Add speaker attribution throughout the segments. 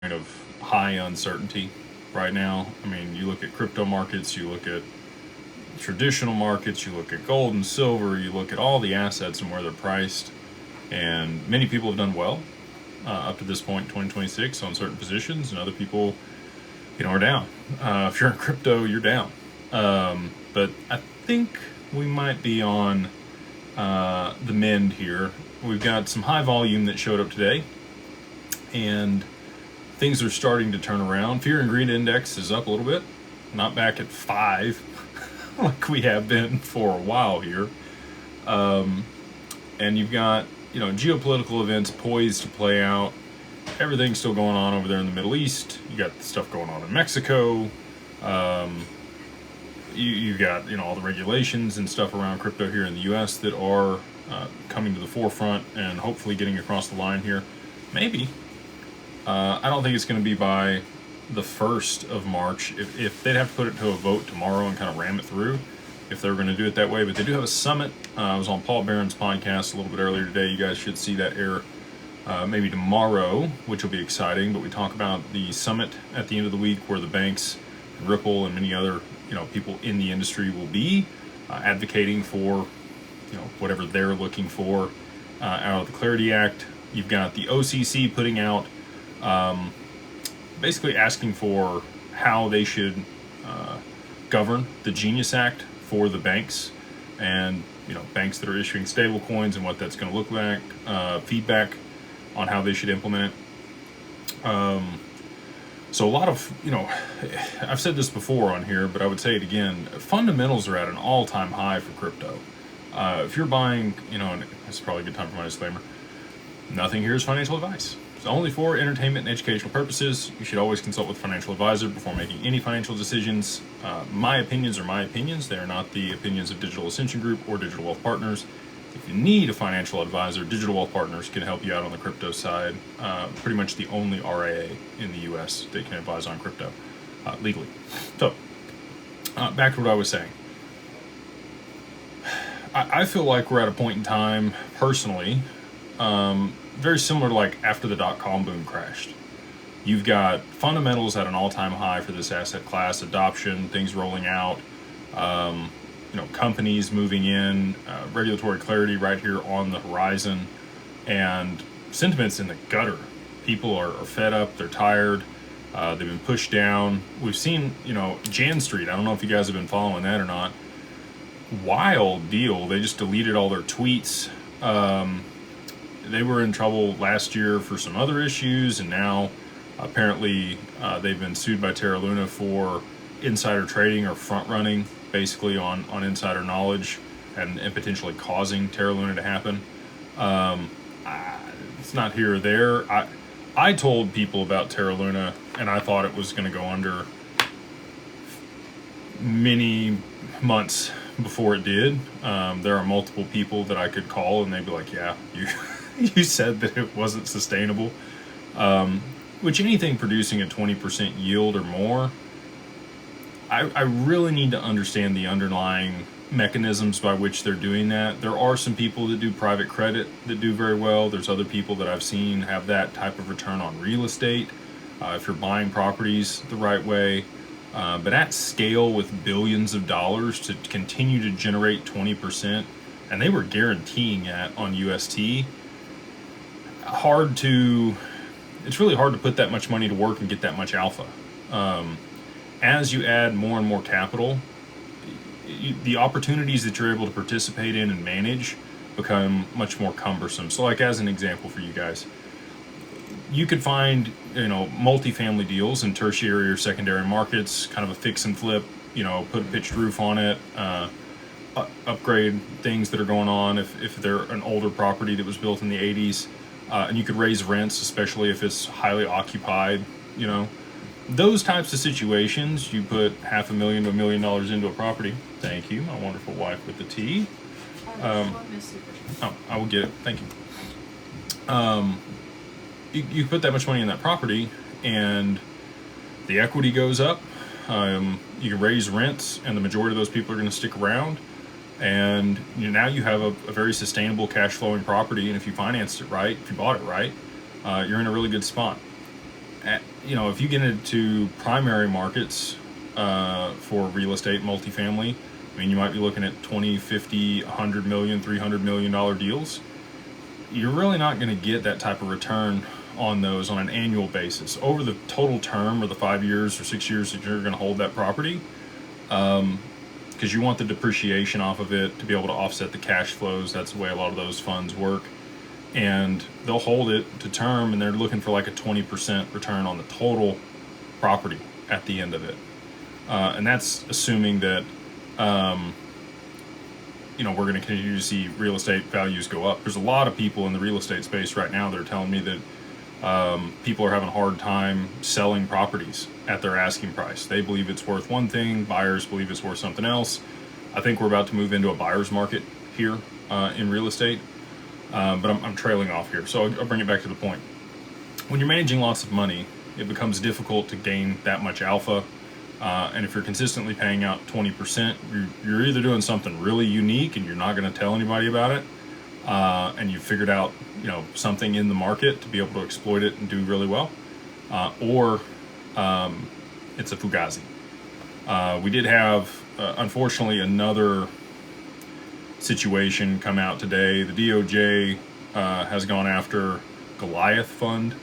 Speaker 1: of high uncertainty right now. I mean, you look at crypto markets, you look at traditional markets, you look at gold and silver, you look at all the assets and where they're priced, and many people have done well up to this point in 2026 on certain positions, and other people, are down. If you're in crypto, you're down. But I think we might be on the mend here. We've got some high volume that showed up today, and things are starting to turn around. Fear and greed index is up a little bit, not back at 5 like we have been for a while here. And you've got, geopolitical events poised to play out. Everything's still going on over there in the Middle East. You got stuff going on in Mexico. You've got, all the regulations and stuff around crypto here in the U.S. that are coming to the forefront and hopefully getting across the line here. Maybe. I don't think it's going to be by the 1st of March. If they'd have to put it to a vote tomorrow and kind of ram it through, if they were going to do it that way. But they do have a summit. I was on Paul Barron's podcast a little bit earlier today. You guys should see that air maybe tomorrow, which will be exciting. But we talk about the summit at the end of the week where the banks, and Ripple, and many other people in the industry will be advocating for whatever they're looking for out of the Clarity Act. You've got the OCC putting out basically asking for how they should govern the Genius Act for the banks, and banks that are issuing stable coins and what that's going to look like, feedback on how they should implement it. So a lot of, I've said this before on here, but I would say it again, fundamentals are at an all-time high for crypto. If you're buying, and it's probably a good time for my disclaimer, nothing here is financial advice. It's only for entertainment and educational purposes. You should always consult with a financial advisor before making any financial decisions. My opinions are my opinions. They are not the opinions of Digital Ascension Group or Digital Wealth Partners. If you need a financial advisor, Digital Wealth Partners can help you out on the crypto side. Pretty much the only RIA in the U.S. that can advise on crypto legally. So, back to what I was saying. I feel like we're at a point in time, personally, very similar to like after the dot-com boom crashed. You've got fundamentals at an all-time high for this asset class, adoption, things rolling out, companies moving in, regulatory clarity right here on the horizon, and sentiments in the gutter. People are fed up, they're tired, they've been pushed down. We've seen, Jan Street, I don't know if you guys have been following that or not. Wild deal. They just deleted all their tweets. They were in trouble last year for some other issues, and now apparently they've been sued by Terra Luna for insider trading or front running, basically on insider knowledge and potentially causing Terra Luna to happen. It's not here or there. I told people about Terra Luna, and I thought it was going to go under many months before it did. There are multiple people that I could call, and they'd be like, yeah, you said that it wasn't sustainable. Which anything producing a 20% yield or more, I really need to understand the underlying mechanisms by which they're doing that. There are some people that do private credit that do very well. There's other people that I've seen have that type of return on real estate, if you're buying properties the right way. But at scale with billions of dollars to continue to generate 20%, and they were guaranteeing that on UST, it's really hard to put that much money to work and get that much alpha. As you add more and more capital, the opportunities that you're able to participate in and manage become much more cumbersome. So like as an example for you guys, you could find, multifamily deals in tertiary or secondary markets, kind of a fix and flip, put a pitched roof on it, upgrade things that are going on if they're an older property that was built in the 80s. And you could raise rents, especially if it's highly occupied, Those types of situations, you put $500,000 to $1 million into a property. Thank you, my wonderful wife with the tea. I will get it. Thank you. You put that much money in that property, and the equity goes up. You can raise rents, and the majority of those people are going to stick around. And now you have a very sustainable cash flowing property. And if you financed it right, if you bought it right, you're in a really good spot. if you get into primary markets for real estate, multifamily, I mean, you might be looking at 20, 50, 100 million, $300 million deals. You're really not going to get that type of return on those on an annual basis. Over the total term, or the 5 years or 6 years that you're going to hold that property, because you want the depreciation off of it to be able to offset the cash flows. That's the way a lot of those funds work. And they'll hold it to term, and they're looking for like a 20% return on the total property at the end of it. And that's assuming that we're going to continue to see real estate values go up. There's a lot of people in the real estate space right now that are telling me that people are having a hard time selling properties at their asking price. They believe it's worth one thing, buyers believe it's worth something else. I think we're about to move into a buyer's market here in real estate, but I'm trailing off here, so I'll bring it back to the point. When you're managing lots of money, it becomes difficult to gain that much alpha. And if you're consistently paying out 20%, you're either doing something really unique and you're not going to tell anybody about it, and you've figured out something in the market to be able to exploit it and do really well, or it's a fugazi. We did have, unfortunately, another situation come out today. The DOJ has gone after Goliath Fund.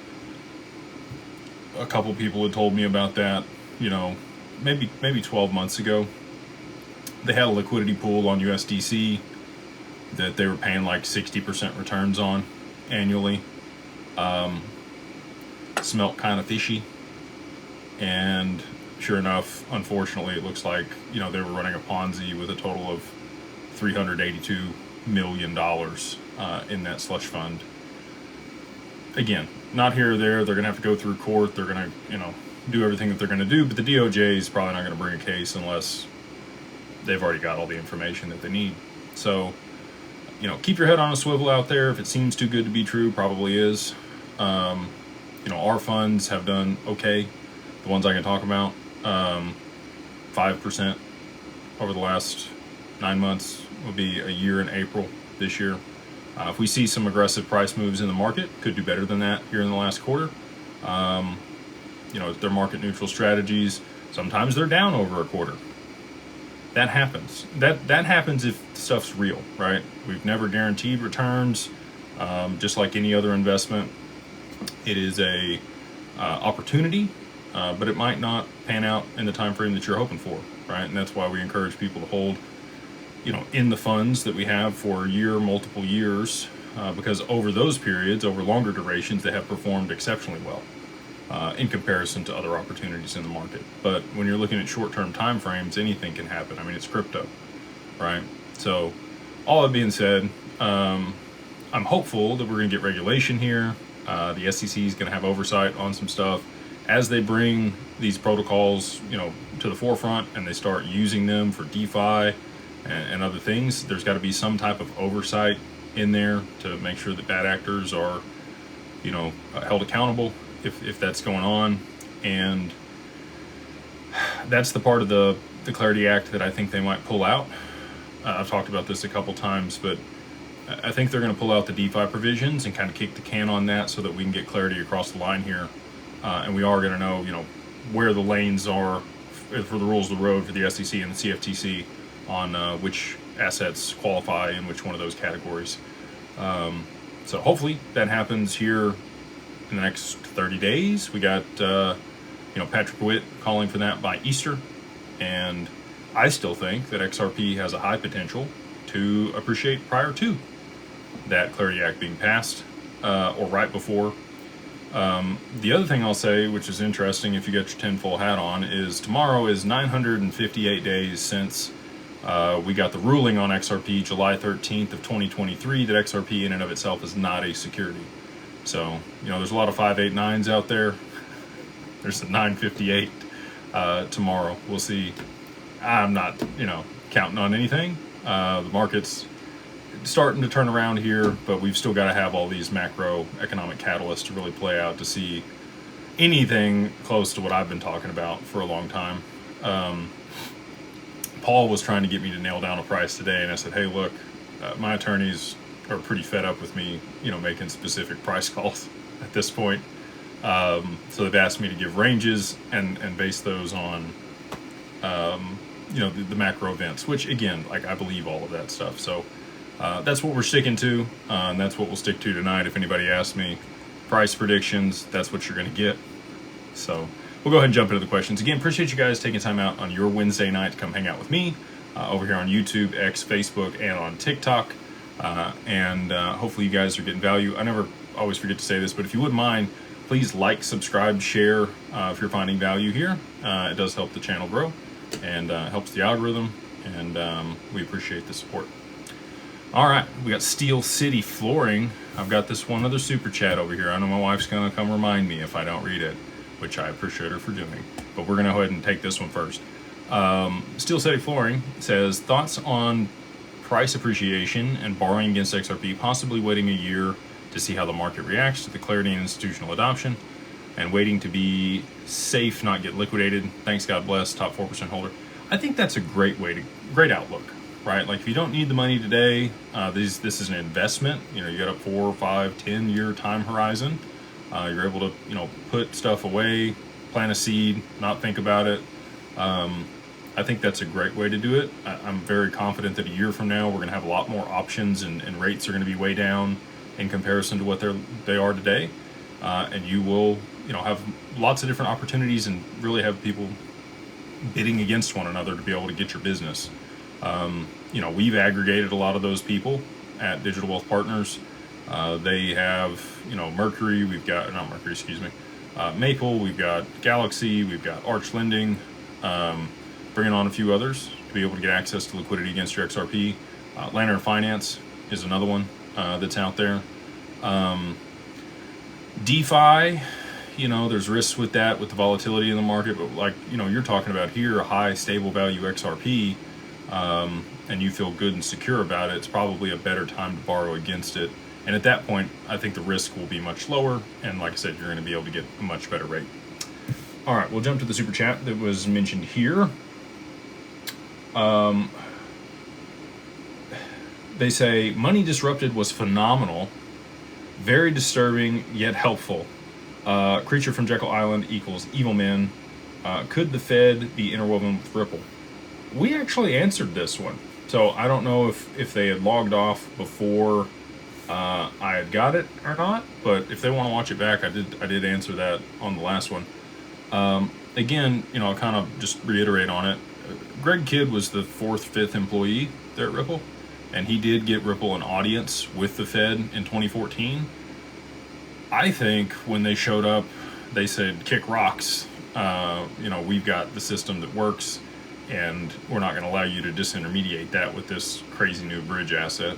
Speaker 1: A couple people had told me about that, maybe 12 months ago. They had a liquidity pool on USDC that they were paying like 60% returns on annually. Smelt kind of fishy, and sure enough, unfortunately, it looks like they were running a Ponzi with a total of $382 million in that slush fund. Again, not here or there. They're gonna have to go through court. They're gonna do everything that they're gonna do, but the DOJ is probably not gonna bring a case unless they've already got all the information that they need. So keep your head on a swivel out there. If it seems too good to be true, probably is. Our funds have done okay. The ones I can talk about, 5% over the last 9 months will be a year in April this year. If we see some aggressive price moves in the market, could do better than that here in the last quarter. They're market neutral strategies. Sometimes they're down over a quarter. That happens. That happens if stuff's real, right? We've never guaranteed returns. Just like any other investment, it is a opportunity, but it might not pan out in the time frame that you're hoping for, right? And that's why we encourage people to hold, in the funds that we have for a year, multiple years, because over those periods, over longer durations, they have performed exceptionally well in comparison to other opportunities in the market. But when you're looking at short-term time frames, anything can happen. I mean, it's crypto, right? So all that being said, I'm hopeful that we're going to get regulation here. The SEC is going to have oversight on some stuff as they bring these protocols, to the forefront, and they start using them for DeFi and other things. There's got to be some type of oversight in there to make sure that bad actors are, held accountable if that's going on. And that's the part of the Clarity Act that I think they might pull out. I've talked about this a couple times, but I think they're going to pull out the DeFi provisions and kind of kick the can on that so that we can get clarity across the line here. And we are going to know, where the lanes are for the rules of the road for the SEC and the CFTC on which assets qualify in which one of those categories. So hopefully that happens here in the next 30 days. We got, Patrick Witt calling for that by Easter. And I still think that XRP has a high potential to appreciate prior to that Clarity Act being passed, or right before. The other thing I'll say, which is interesting if you got your tinfoil hat on, is tomorrow is 958 days since we got the ruling on XRP, July 13th of 2023, that XRP in and of itself is not a security. So, there's a lot of 589s out there. There's the 958 tomorrow. We'll see. I'm not, counting on anything. The market's starting to turn around here, but we've still got to have all these macroeconomic catalysts to really play out to see anything close to what I've been talking about for a long time. Paul was trying to get me to nail down a price today, and I said, hey, look, my attorneys are pretty fed up with me, making specific price calls at this point. So they've asked me to give ranges and base those on, the macro events, which again, like I believe all of that stuff. So that's what we're sticking to, and that's what we'll stick to tonight. If anybody asks me price predictions, that's what you're going to get. So we'll go ahead and jump into the questions. Again, appreciate you guys taking time out on your Wednesday night to come hang out with me over here on YouTube, X, Facebook, and on TikTok. And hopefully you guys are getting value. I never always forget to say this, but if you wouldn't mind, please like, subscribe, share if you're finding value here. It does help the channel grow and helps the algorithm, and we appreciate the support. All right, we got Steel City Flooring. I've got this one other super chat over here. I know my wife's gonna come remind me if I don't read it, which I appreciate her for doing, but we're gonna go ahead and take this one first. Steel City Flooring says, thoughts on price appreciation and borrowing against XRP, possibly waiting a year to see how the market reacts to the clarity and institutional adoption, and waiting to be safe, not get liquidated. Thanks, God bless, top 4% holder. I think that's a great great outlook, right? Like if you don't need the money today, this is an investment. You got a 4, 5, 10-year time horizon. You're able to, put stuff away, plant a seed, not think about it. I think that's a great way to do it. I'm very confident that a year from now, we're going to have a lot more options, and rates are going to be way down in comparison to what they are today. And you will, have lots of different opportunities and really have people bidding against one another to be able to get your business. We've aggregated a lot of those people at Digital Wealth Partners. They have, Mercury, not Mercury, excuse me, Maple, we've got Galaxy, we've got Arch Lending, bringing on a few others to be able to get access to liquidity against your XRP. Lantern Finance is another one that's out there. DeFi, there's risks with that, with the volatility in the market, but like, you're talking about here, a high stable value XRP, and you feel good and secure about it, it's probably a better time to borrow against it. And at that point, I think the risk will be much lower. And like I said, you're going to be able to get a much better rate. All right, we'll jump to the super chat that was mentioned here. They say, money disrupted was phenomenal, very disturbing, yet helpful. Creature from Jekyll Island equals evil men. Could the Fed be interwoven with Ripple? We actually answered this one. So I don't know if they had logged off before I had got it or not, but if they want to watch it back, I did answer that on the last one. Again, I'll kind of just reiterate on it. Greg Kidd was the 4th, 5th employee there at Ripple, and he did get Ripple an audience with the Fed in 2014. I think when they showed up, they said, kick rocks. We've got the system that works, and we're not going to allow you to disintermediate that with this crazy new bridge asset.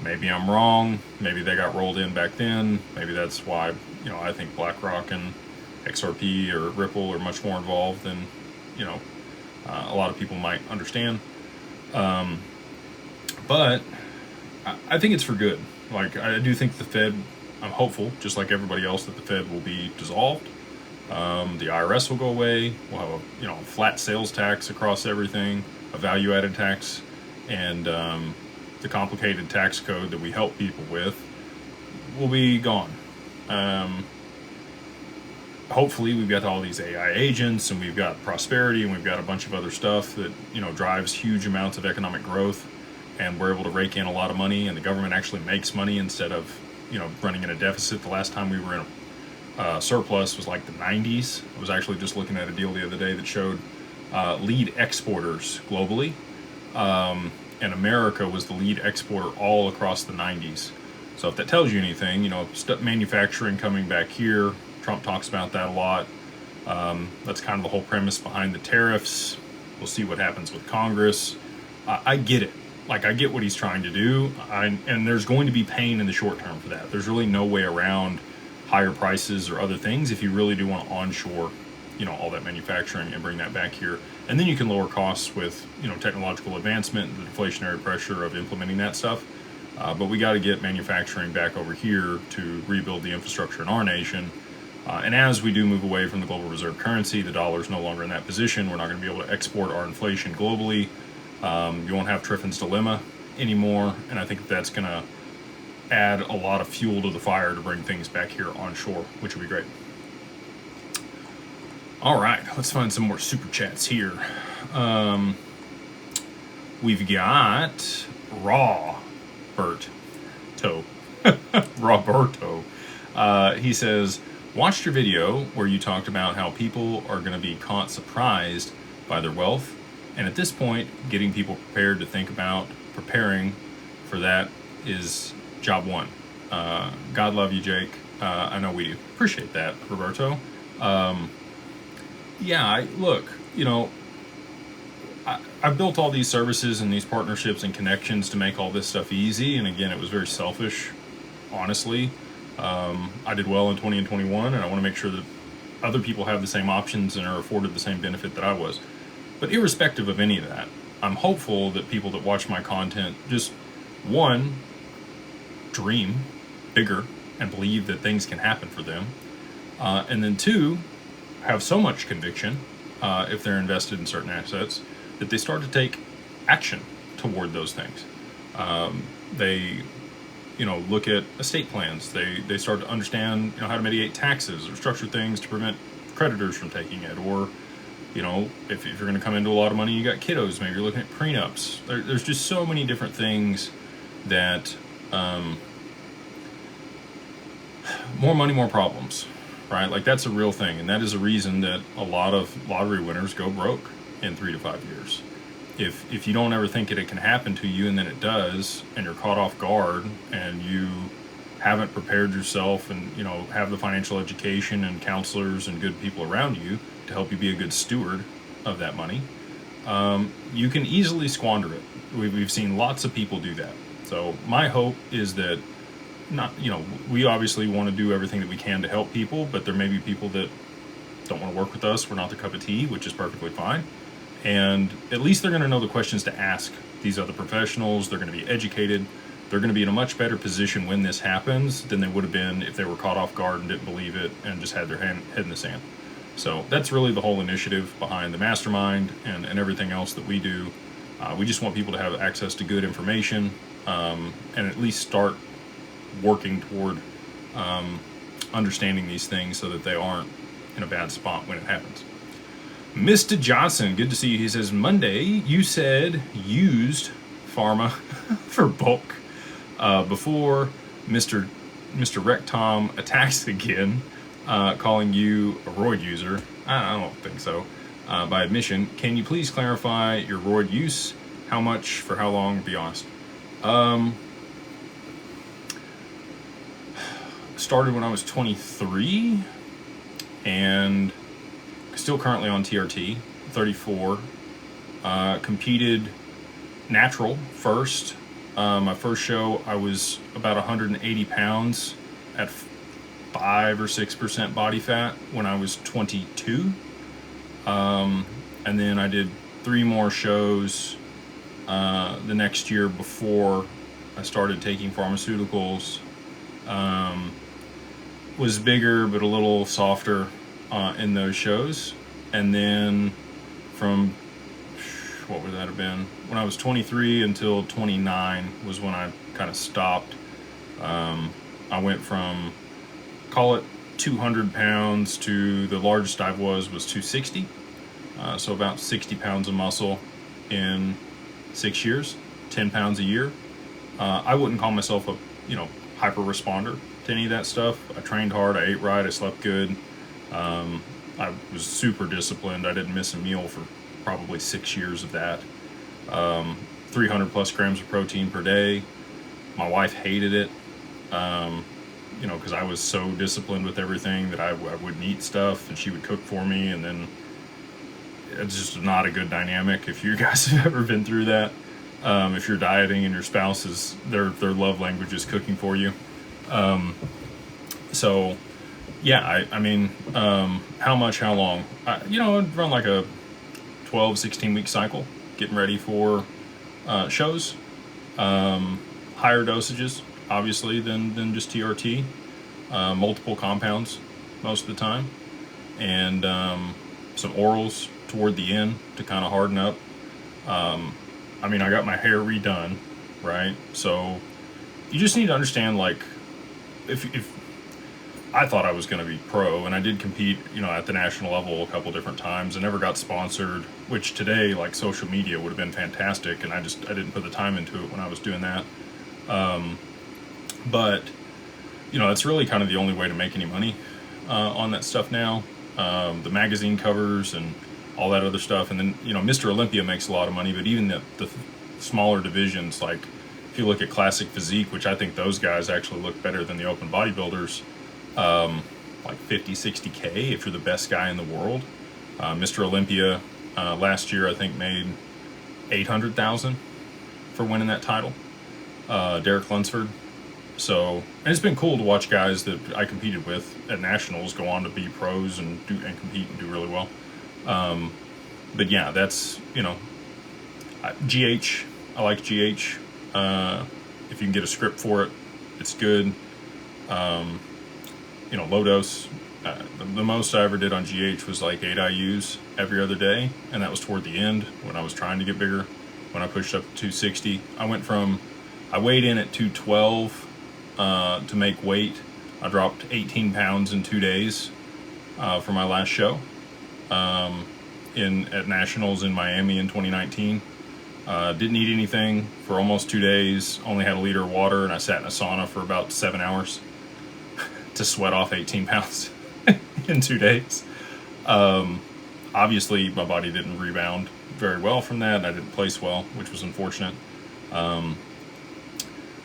Speaker 1: Maybe I'm wrong. Maybe they got rolled in back then. Maybe that's why, I think BlackRock and XRP or Ripple are much more involved than, a lot of people might understand. But I think it's for good. Like, I do think the Fed, I'm hopeful, just like everybody else, that the Fed will be dissolved. The IRS will go away. We'll have a flat sales tax across everything, a value-added tax, and the complicated tax code that we help people with will be gone. Hopefully we've got all these AI agents, and we've got prosperity, and we've got a bunch of other stuff that drives huge amounts of economic growth, and we're able to rake in a lot of money, and the government actually makes money instead of running in a deficit. The last time we were in a surplus was like the 90s. I was actually just looking at a deal the other day that showed lead exporters globally, and America was the lead exporter all across the 90s. So if that tells you anything, manufacturing coming back here, Trump talks about that a lot. That's kind of the whole premise behind the tariffs. We'll see what happens with Congress. I get it. Like, I get what he's trying to do. And there's going to be pain in the short term for that. There's really no way around higher prices or other things if you really do want to onshore, all that manufacturing and bring that back here. And then you can lower costs with, technological advancement, the deflationary pressure of implementing that stuff. But we got to get manufacturing back over here to rebuild the infrastructure in our nation. And as we do move away from the global reserve currency, the dollar's no longer in that position. We're not going to be able to export our inflation globally. You won't have Triffin's dilemma anymore. And I think that's going to add a lot of fuel to the fire to bring things back here onshore, which would be great. All right, let's find some more super chats here. We've got Roberto. He says, watched your video where you talked about how people are going to be caught surprised by their wealth, and at this point, getting people prepared to think about preparing for that is job one. God love you, Jake. I know we do. Appreciate that, Roberto. Look, I've built all these services and these partnerships and connections to make all this stuff easy. And again, it was very selfish, honestly. I did well in 20 and 21, and I want to make sure that other people have the same options and are afforded the same benefit that I was. But irrespective of any of that, I'm hopeful that people that watch my content just, one, dream bigger and believe that things can happen for them. And then two, have so much conviction, if they're invested in certain assets, that they start to take action toward those things. They, look at estate plans. They start to understand, how to mitigate taxes or structure things to prevent creditors from taking it. Or, if you're going to come into a lot of money, you got kiddos, maybe you're looking at prenups. There's just so many different things that, more money, more problems, right? Like, that's a real thing. And that is a reason that a lot of lottery winners go broke in 3 to 5 years. If you don't ever think it can happen to you, and then it does, and you're caught off guard, and you haven't prepared yourself and, have the financial education and counselors and good people around you to help you be a good steward of that money, you can easily squander it. We've seen lots of people do that. So my hope is that we obviously want to do everything that we can to help people, but there may be people that don't want to work with us. We're not their cup of tea, which is perfectly fine. And at least they're going to know the questions to ask these other professionals. They're going to be educated. They're going to be in a much better position when this happens than they would have been if they were caught off guard and didn't believe it and just had their head in the sand. So that's really the whole initiative behind the mastermind and everything else that we do. We just want people to have access to good information, and at least start working toward understanding these things so that they aren't in a bad spot when it happens. Mr. Johnson, good to see you. He says, Monday, you said used pharma for bulk before Mr. Rectom attacks again, calling you a roid user. I don't think so. By admission, can you please clarify your roid use? How much, for how long? Be honest. Started when I was 23 and still currently on TRT, 34. Competed natural first. My first show, I was about 180 pounds at 5 or 6% body fat when I was 22. And then I did 3 more shows the next year before I started taking pharmaceuticals. Was bigger but a little softer in those shows. And then from, what would that have been? When I was 23 until 29 was when I kind of stopped. I went from, call it 200 pounds to the largest I was 260. So about 60 pounds of muscle in 6 years, 10 pounds a year. I wouldn't call myself a, hyper responder to any of that stuff. I trained hard, I ate right, I slept good. I was super disciplined. I didn't miss a meal for probably 6 years of that. 300 plus grams of protein per day. My wife hated it, because I was so disciplined with everything that I wouldn't eat stuff, and she would cook for me, and then it's just not a good dynamic if you guys have ever been through that. If you're dieting and your spouse is, their love language is cooking for you. So yeah, I mean, how much, how long? I'd run like a 12, 16 week cycle, getting ready for shows. Higher dosages, obviously, than just TRT. Multiple compounds most of the time. And some orals toward the end to kind of harden up. I got my hair redone, right? So you just need to understand, like, if I thought I was going to be pro, and I did compete, at the national level a couple different times. I never got sponsored, which today, like social media, would have been fantastic, and I didn't put the time into it when I was doing that. But it's really kind of the only way to make any money on that stuff now. The magazine covers and all that other stuff, and then Mr. Olympia makes a lot of money, but even the smaller divisions, like if you look at Classic Physique, which I think those guys actually look better than the open bodybuilders, like 50, 60K if you're the best guy in the world. Mr. Olympia last year I think made 800,000 for winning that title. Derek Lunsford. So, and it's been cool to watch guys that I competed with at nationals go on to be pros and compete and do really well. But yeah, that's GH. I like GH. If you can get a script for it, it's good. Low dose. The most I ever did on GH was like 8 IUs every other day, and that was toward the end when I was trying to get bigger. When I pushed up to 260, I weighed in at 212 to make weight. I dropped 18 pounds in 2 days for my last show at nationals in Miami in 2019. Didn't eat anything for almost 2 days. Only had a liter of water, and I sat in a sauna for about 7 hours to sweat off 18 pounds in 2 days. Obviously, my body didn't rebound very well from that, and I didn't place well, which was unfortunate.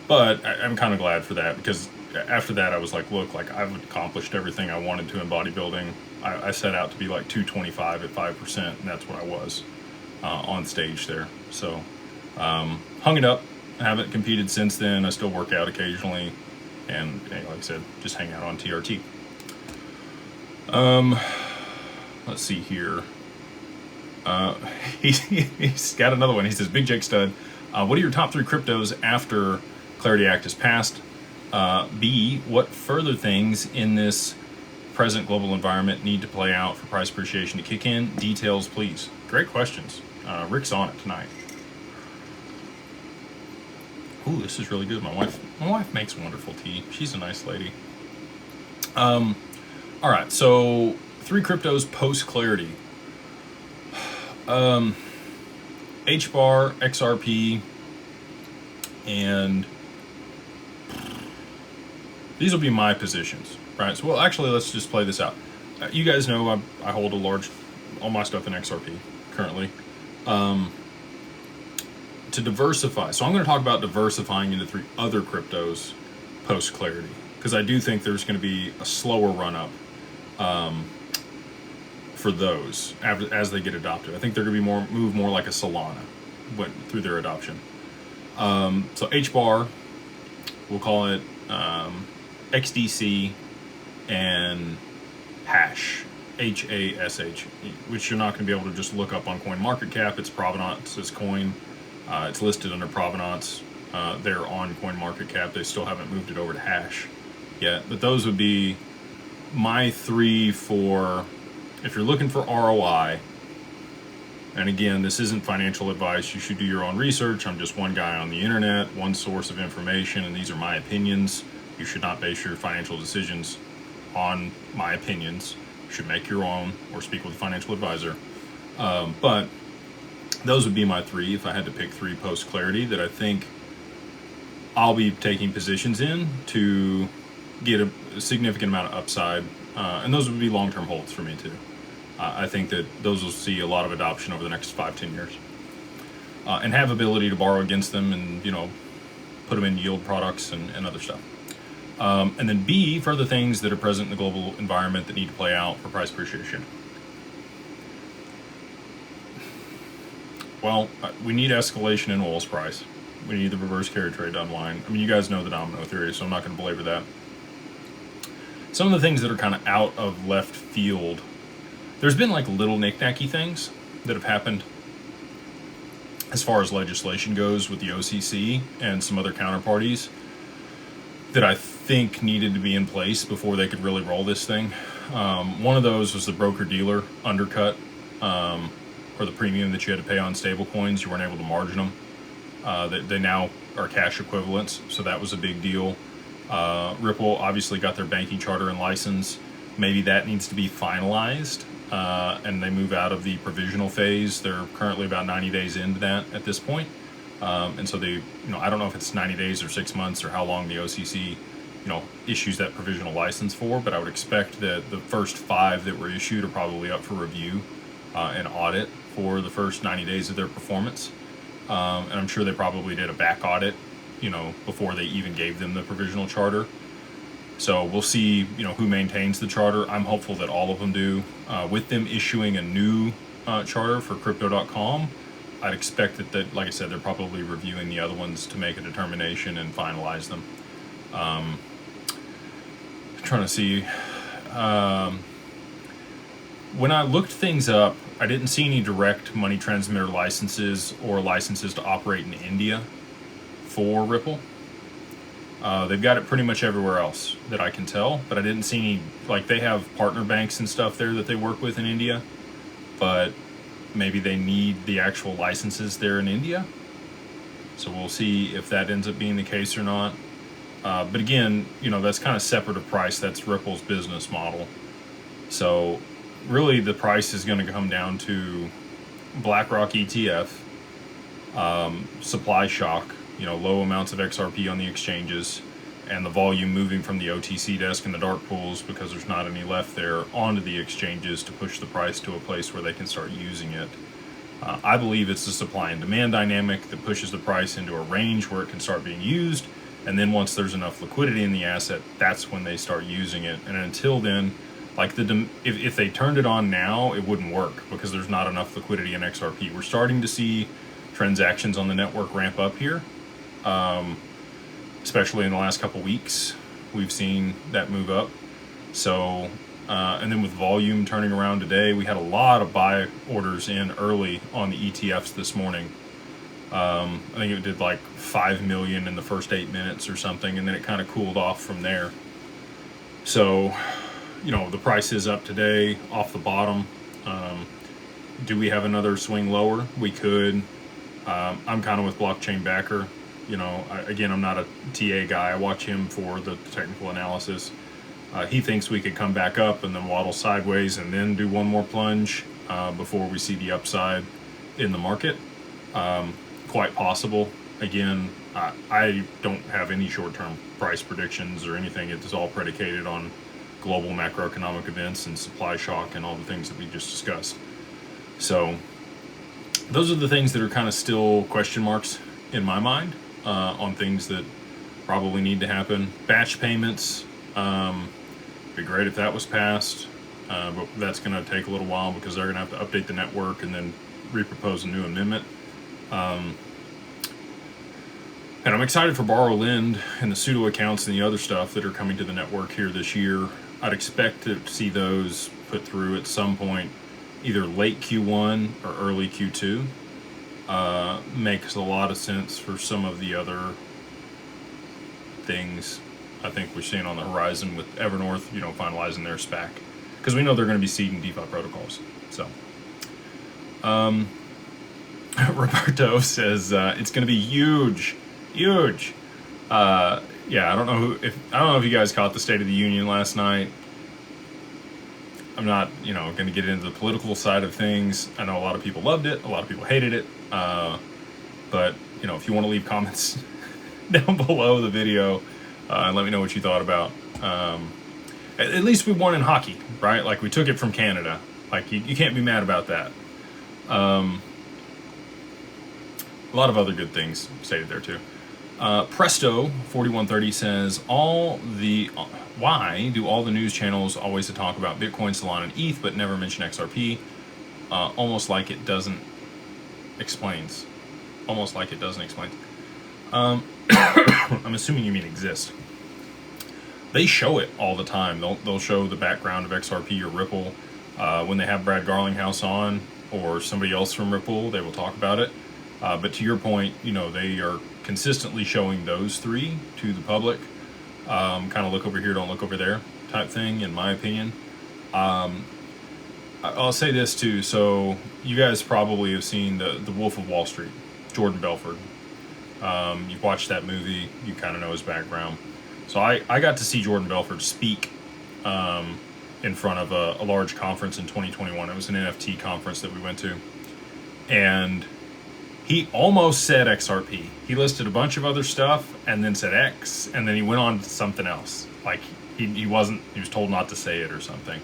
Speaker 1: But I'm kind of glad for that, because after that I was like, look, like I've accomplished everything I wanted to in bodybuilding. I set out to be like 225 at 5%, and that's what I was on stage there. So hung it up. I haven't competed since then. I still work out occasionally, and like I said, just hang out on TRT. Let's see here. He's got another one. He says, Big Jake Stud, what are your top 3 cryptos after Clarity Act is passed? B, what further things in this present global environment need to play out for price appreciation to kick in? Details, please. Great questions. Rick's on it tonight. Ooh, this is really good. My wife makes wonderful tea. She's a nice lady. All right, so 3 cryptos post Clarity. HBAR, XRP, and these will be my positions, right? So, well, actually, let's just play this out. You guys know I hold all my stuff in XRP currently. To diversify, so I'm going to talk about diversifying into 3 other cryptos post Clarity, because I do think there's going to be a slower run up for those as they get adopted. I think they're going to be move more like a Solana went through their adoption. So HBAR, we'll call it XDC, and Hash, HASH, which you're not going to be able to just look up on CoinMarketCap. It's Provenance's coin. It's listed under Provenance. They're on CoinMarketCap. They still haven't moved it over to Hash yet. But those would be my 3 for if you're looking for ROI. And again, this isn't financial advice. You should do your own research. I'm just one guy on the internet, one source of information, and these are my opinions. You should not base your financial decisions on my opinions. You should make your own or speak with a financial advisor. But those would be my 3 if I had to pick 3 post Clarity that I think I'll be taking positions in to get a significant amount of upside. And those would be long-term holds for me too. I think that those will see a lot of adoption over the next 5-10 years, and have ability to borrow against them, and put them in yield products and other stuff. And then B, further things that are present in the global environment that need to play out for price appreciation. Well, we need escalation in oil's price. We need the reverse carry trade to unwind. I mean, you guys know the domino theory, so I'm not going to belabor that. Some of the things that are kind of out of left field, there's been like little knick-knacky things that have happened as far as legislation goes with the OCC and some other counterparties that I think needed to be in place before they could really roll this thing. One of those was the broker-dealer undercut, or the premium that you had to pay on stable coins. You weren't able to margin them. They now are cash equivalents, so that was a big deal. Ripple obviously got their banking charter and license. Maybe that needs to be finalized, and they move out of the provisional phase. They're currently about 90 days into that at this point. And so they, I don't know if it's 90 days or 6 months or how long the OCC, issues that provisional license for, but I would expect that the first 5 that were issued are probably up for review and audit for the first 90 days of their performance. And I'm sure they probably did a back audit, before they even gave them the provisional charter. So we'll see, who maintains the charter. I'm hopeful that all of them do. With them issuing a new charter for Crypto.com, I'd expect that, like I said, they're probably reviewing the other ones to make a determination and finalize them. Trying to see. When I looked things up, I didn't see any direct money transmitter licenses or licenses to operate in India for Ripple. They've got it pretty much everywhere else that I can tell, but I didn't see any, like they have partner banks and stuff there that they work with in India, but maybe they need the actual licenses there in India. So we'll see if that ends up being the case or not. But again, that's kind of separate of price. That's Ripple's business model. So really the price is going to come down to BlackRock ETF, supply shock, low amounts of XRP on the exchanges, and the volume moving from the OTC desk and the dark pools, because there's not any left there, onto the exchanges to push the price to a place where they can start using it. I believe it's the supply and demand dynamic that pushes the price into a range where it can start being used, and then once there's enough liquidity in the asset, that's when they start using it. And until then, like if they turned it on now, it wouldn't work because there's not enough liquidity in XRP. We're starting to see transactions on the network ramp up here, especially in the last couple weeks. We've seen that move up. So, and then with volume turning around today, we had a lot of buy orders in early on the ETFs this morning. I think it did like 5 million in the first 8 minutes or something, and then it kind of cooled off from there. So, the price is up today off the bottom. Do we have another swing lower? We could. I'm kind of with Blockchain Backer. Again, I'm not a TA guy. I watch him for the technical analysis. He thinks we could come back up and then waddle sideways and then do one more plunge before we see the upside in the market. Quite possible. Again, I don't have any short-term price predictions or anything. It's all predicated on global macroeconomic events and supply shock and all the things that we just discussed. So those are the things that are kind of still question marks in my mind on things that probably need to happen. Batch payments, be great if that was passed, but that's going to take a little while because they're going to have to update the network and then repropose a new amendment. And I'm excited for Borrow Lend and the pseudo accounts and the other stuff that are coming to the network here this year. I'd expect to see those put through at some point, either late Q1 or early Q2. Makes a lot of sense for some of the other things I think we're seeing on the horizon with Evernorth, finalizing their SPAC, because we know they're going to be seeding DeFi protocols. So, Roberto says it's going to be huge. Yeah, I don't know if you guys caught the State of the Union last night. I'm not, going to get into the political side of things. I know a lot of people loved it, a lot of people hated it. But if you want to leave comments down below the video and let me know what you thought about. At least we won in hockey, right? Like, we took it from Canada. Like, you can't be mad about that. A lot of other good things stated there too. Presto4130 says, why do all the news channels always talk about Bitcoin, Solana, and ETH, but never mention XRP? Almost like it doesn't explains. Almost like it doesn't explain. I'm assuming you mean exist. They show it all the time. They'll show the background of XRP or Ripple. When they have Brad Garlinghouse on or somebody else from Ripple, they will talk about it. But to your point, they are consistently showing those three to the public. Kind of look over here, don't look over there type thing, in my opinion. I'll say this too. So you guys probably have seen the Wolf of Wall Street, Jordan Belfort. You've watched that movie. You kind of know his background. So I got to see Jordan Belfort speak in front of a large conference in 2021. It was an NFT conference that we went to. And he almost said XRP. He listed a bunch of other stuff and then said X, and then he went on to something else. Like he was told not to say it or something.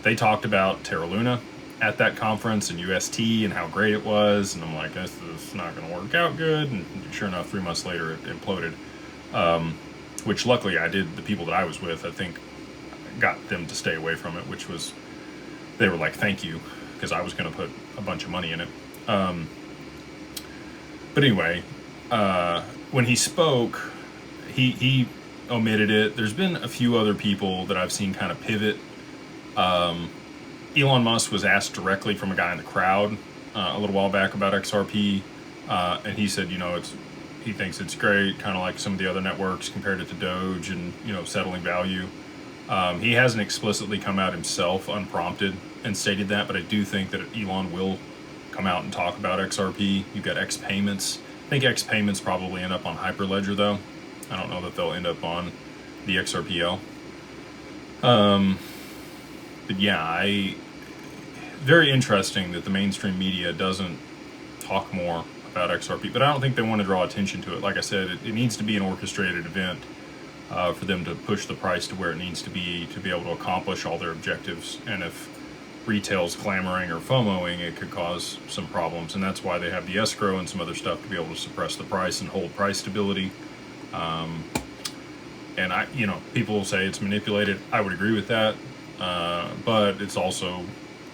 Speaker 1: They talked about Terra Luna at that conference and UST and how great it was, and I'm like, this is not going to work out good. And sure enough, 3 months later, it imploded. Which luckily the people that I was with, I think, got them to stay away from it, which was, they were like, thank you, because I was going to put a bunch of money in it. But anyway, when he spoke, he omitted it. There's been a few other people that I've seen kind of pivot. Elon Musk was asked directly from a guy in the crowd a little while back about XRP, and he said, he thinks it's great, kind of like some of the other networks, compared it to Doge and, settling value. He hasn't explicitly come out himself unprompted and stated that, but I do think that Elon will come out and talk about XRP. You've got X payments. I think X payments probably end up on Hyperledger, though. I don't know that they'll end up on the XRPL. But yeah, very interesting that the mainstream media doesn't talk more about XRP, but I don't think they want to draw attention to it. Like I said, it needs to be an orchestrated event for them to push the price to where it needs to be able to accomplish all their objectives. And if retail's clamoring or FOMOing, it could cause some problems, and that's why they have the escrow and some other stuff to be able to suppress the price and hold price stability. And people will say it's manipulated. I would agree with that, but it's also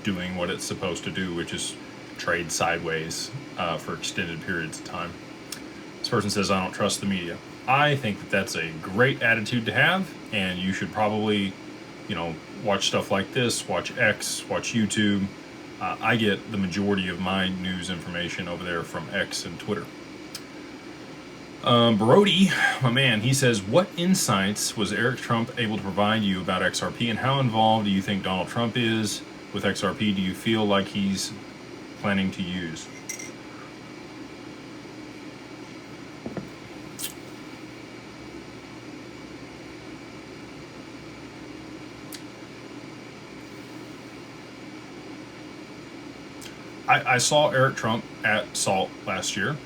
Speaker 1: doing what it's supposed to do, which is trade sideways for extended periods of time. This person says, I don't trust the media. I think that that's a great attitude to have, and you should probably, watch stuff like this, watch X, watch YouTube. I get the majority of my news information over there from X and Twitter. Brody, my man, he says, what insights was Eric Trump able to provide you about XRP, and how involved do you think Donald Trump is with XRP? Do you feel like he's planning to use? I saw Eric Trump at SALT last year,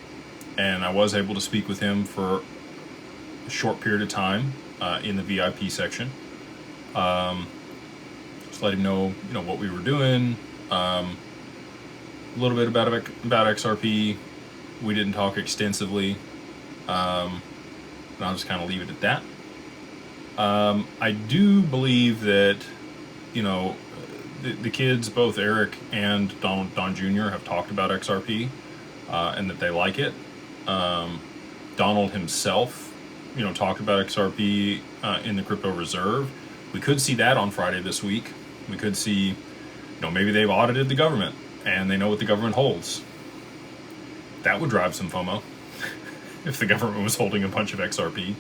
Speaker 1: and I was able to speak with him for a short period of time in the VIP section. Just let him know, what we were doing, a little bit about XRP. We didn't talk extensively, and I'll just kind of leave it at that. I do believe that, the kids, both Eric and Don Jr., have talked about XRP and that they like it. Donald himself, talked about XRP in the crypto reserve. We could see that on Friday this week. We could see, maybe they've audited the government and they know what the government holds. That would drive some FOMO if the government was holding a bunch of XRP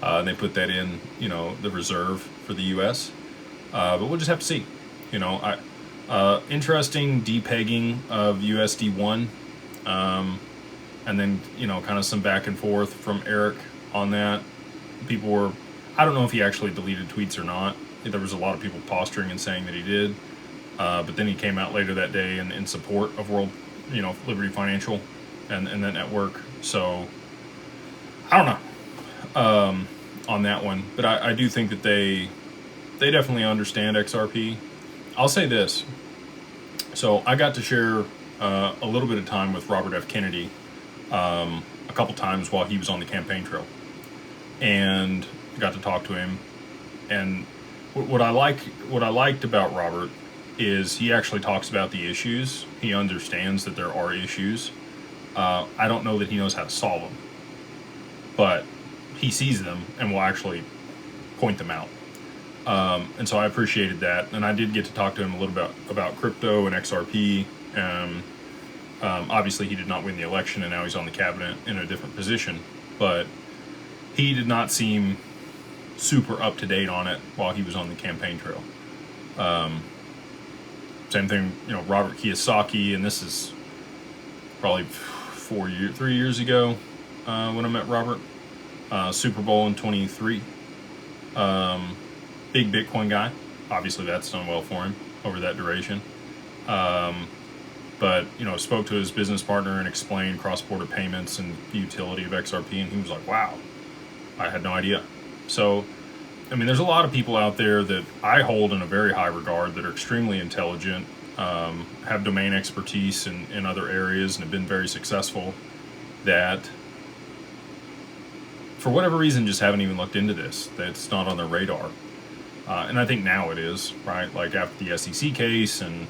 Speaker 1: and they put that in, the reserve for the U.S. But we'll just have to see. Interesting depegging of USD1, and then, kind of some back and forth from Eric on that. People were, I don't know if he actually deleted tweets or not. There was a lot of people posturing and saying that he did, but then he came out later that day in support of World, Liberty Financial and that network. So, I don't know on that one, but I do think that they definitely understand XRP. I'll say this. So I got to share a little bit of time with Robert F. Kennedy a couple times while he was on the campaign trail, and got to talk to him. And what I liked about Robert is he actually talks about the issues. He understands that there are issues. I don't know that he knows how to solve them, but he sees them and will actually point them out. And so I appreciated that, and I did get to talk to him a little bit about crypto and XRP. Obviously, he did not win the election, and now he's on the cabinet in a different position, but he did not seem super up to date on it while he was on the campaign trail. Same thing, Robert Kiyosaki, and this is probably 3 years ago when I met Robert. Super Bowl in 23. Big Bitcoin guy. Obviously, that's done well for him over that duration. But, spoke to his business partner and explained cross-border payments and the utility of XRP, and he was like, wow, I had no idea. So, there's a lot of people out there that I hold in a very high regard that are extremely intelligent, have domain expertise in other areas, and have been very successful, that for whatever reason just haven't even looked into this. That's not on their radar. And I think now it is, right? Like after the SEC case and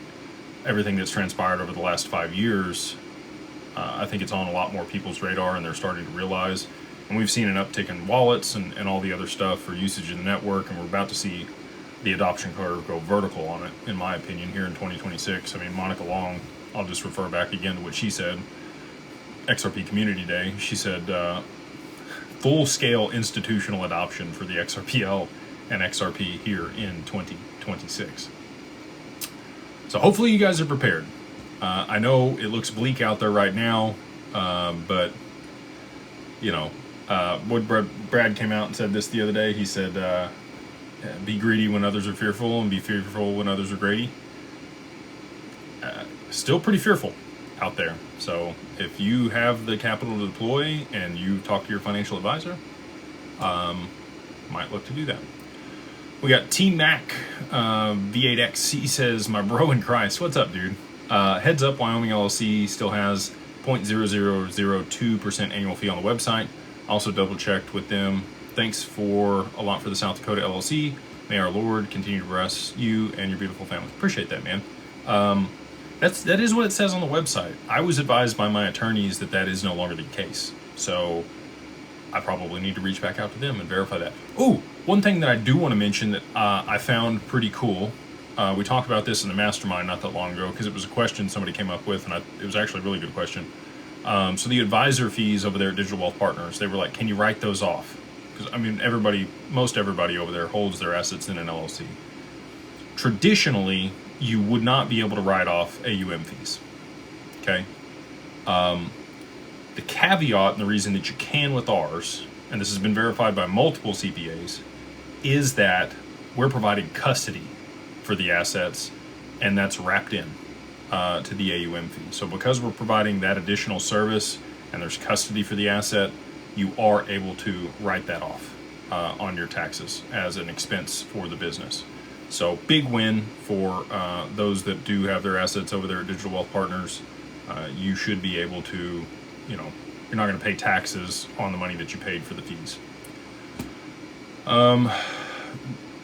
Speaker 1: everything that's transpired over the last 5 years, I think it's on a lot more people's radar, and they're starting to realize. And we've seen an uptick in wallets and all the other stuff for usage of the network, and we're about to see the adoption curve go vertical on it, in my opinion, here in 2026. Monica Long, I'll just refer back again to what she said, XRP Community Day. She said full-scale institutional adoption for the XRPL and XRP here in 2026. So hopefully you guys are prepared. I know it looks bleak out there right now, but Brad came out and said this the other day. He said, be greedy when others are fearful and be fearful when others are greedy. Still pretty fearful out there. So if you have the capital to deploy and you talk to your financial advisor, might look to do that. We got T-Mac, V8X. He says, my bro in Christ. What's up, dude? Heads up, Wyoming LLC still has 0.0002% annual fee on the website. Also double checked with them. Thanks for a lot for the South Dakota LLC. May our Lord continue to bless you and your beautiful family. Appreciate that, man. That is what it says on the website. I was advised by my attorneys that is no longer the case. So I probably need to reach back out to them and verify that. Oh, one thing that I do want to mention that I found pretty cool. We talked about this in the mastermind not that long ago because it was a question somebody came up with, and it was actually a really good question. So the advisor fees over there at Digital Wealth Partners, they were like, can you write those off? Because most everybody over there holds their assets in an LLC. Traditionally, you would not be able to write off AUM fees. Okay. The caveat and the reason that you can with ours, and this has been verified by multiple CPAs, is that we're providing custody for the assets, and that's wrapped in to the AUM fee. So because we're providing that additional service and there's custody for the asset, you are able to write that off on your taxes as an expense for the business. So big win for those that do have their assets over there at Digital Wealth Partners. You should be able to, you're not going to pay taxes on the money that you paid for the fees.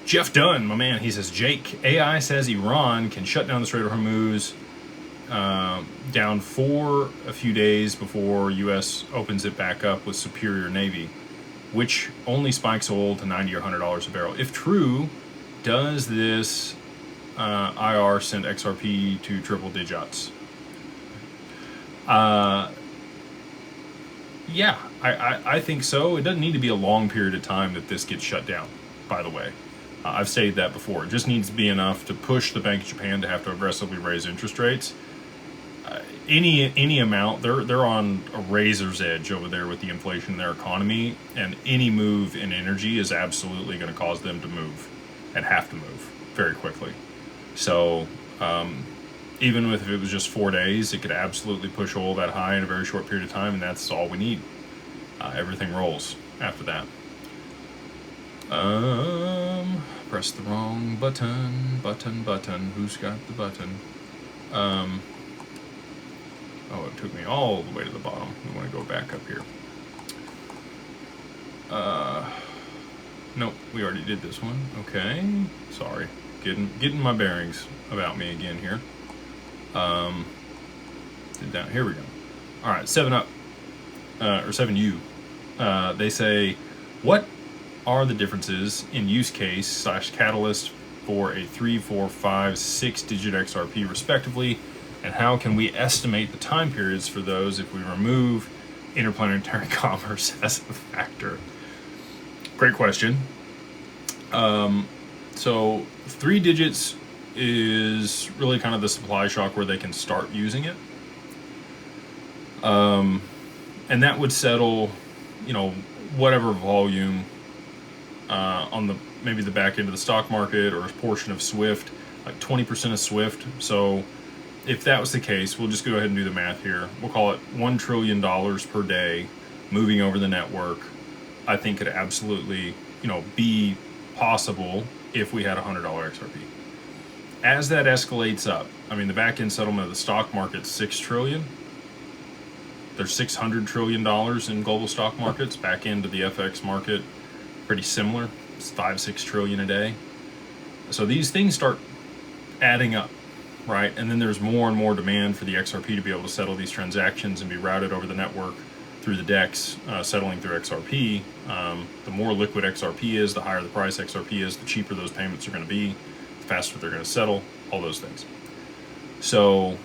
Speaker 1: Jeff Dunn, my man, he says, Jake, AI says Iran can shut down the Strait of Hormuz down for a few days before U.S. opens it back up with superior navy, which only spikes oil to $90 or $100 a barrel. If true, does this IR send XRP to triple digits? Yeah, I think so. It doesn't need to be a long period of time that this gets shut down, by the way. I've stated that before. It just needs to be enough to push the Bank of Japan to have to aggressively raise interest rates. Any amount, they're on a razor's edge over there with the inflation in their economy, and any move in energy is absolutely going to cause them to move and have to move very quickly. So even if it was just 4 days, it could absolutely push oil that high in a very short period of time, and that's all we need. Everything rolls after that. Press the wrong button. Who's got the button? Oh, it took me all the way to the bottom. We want to go back up here. Nope, we already did this one. Okay, sorry. Getting my bearings about me again here. Here we go. All right, 7up, or 7U. They say, what are the differences in use case / catalyst for a 3, 4, 5, 6-digit XRP respectively, and how can we estimate the time periods for those if we remove interplanetary commerce as a factor? Great question. So 3 digits is really kind of the supply shock where they can start using it. And that would settle, whatever volume on the maybe the back end of the stock market, or a portion of Swift, like 20% of Swift. So if that was the case, we'll just go ahead and do the math here. We'll call it $1 trillion per day moving over the network. I think could absolutely, be possible if we had $100 XRP. As that escalates up, I mean, the back end settlement of the stock market's $6 trillion. There's $600 trillion in global stock markets. Back into the FX market, pretty similar. It's 5-6 trillion a day. So these things start adding up, right? And then there's more and more demand for the XRP to be able to settle these transactions and be routed over the network through the DEX, settling through XRP. The more liquid XRP is, the higher the price XRP is, the cheaper those payments are going to be, the faster they're going to settle, all those things. So,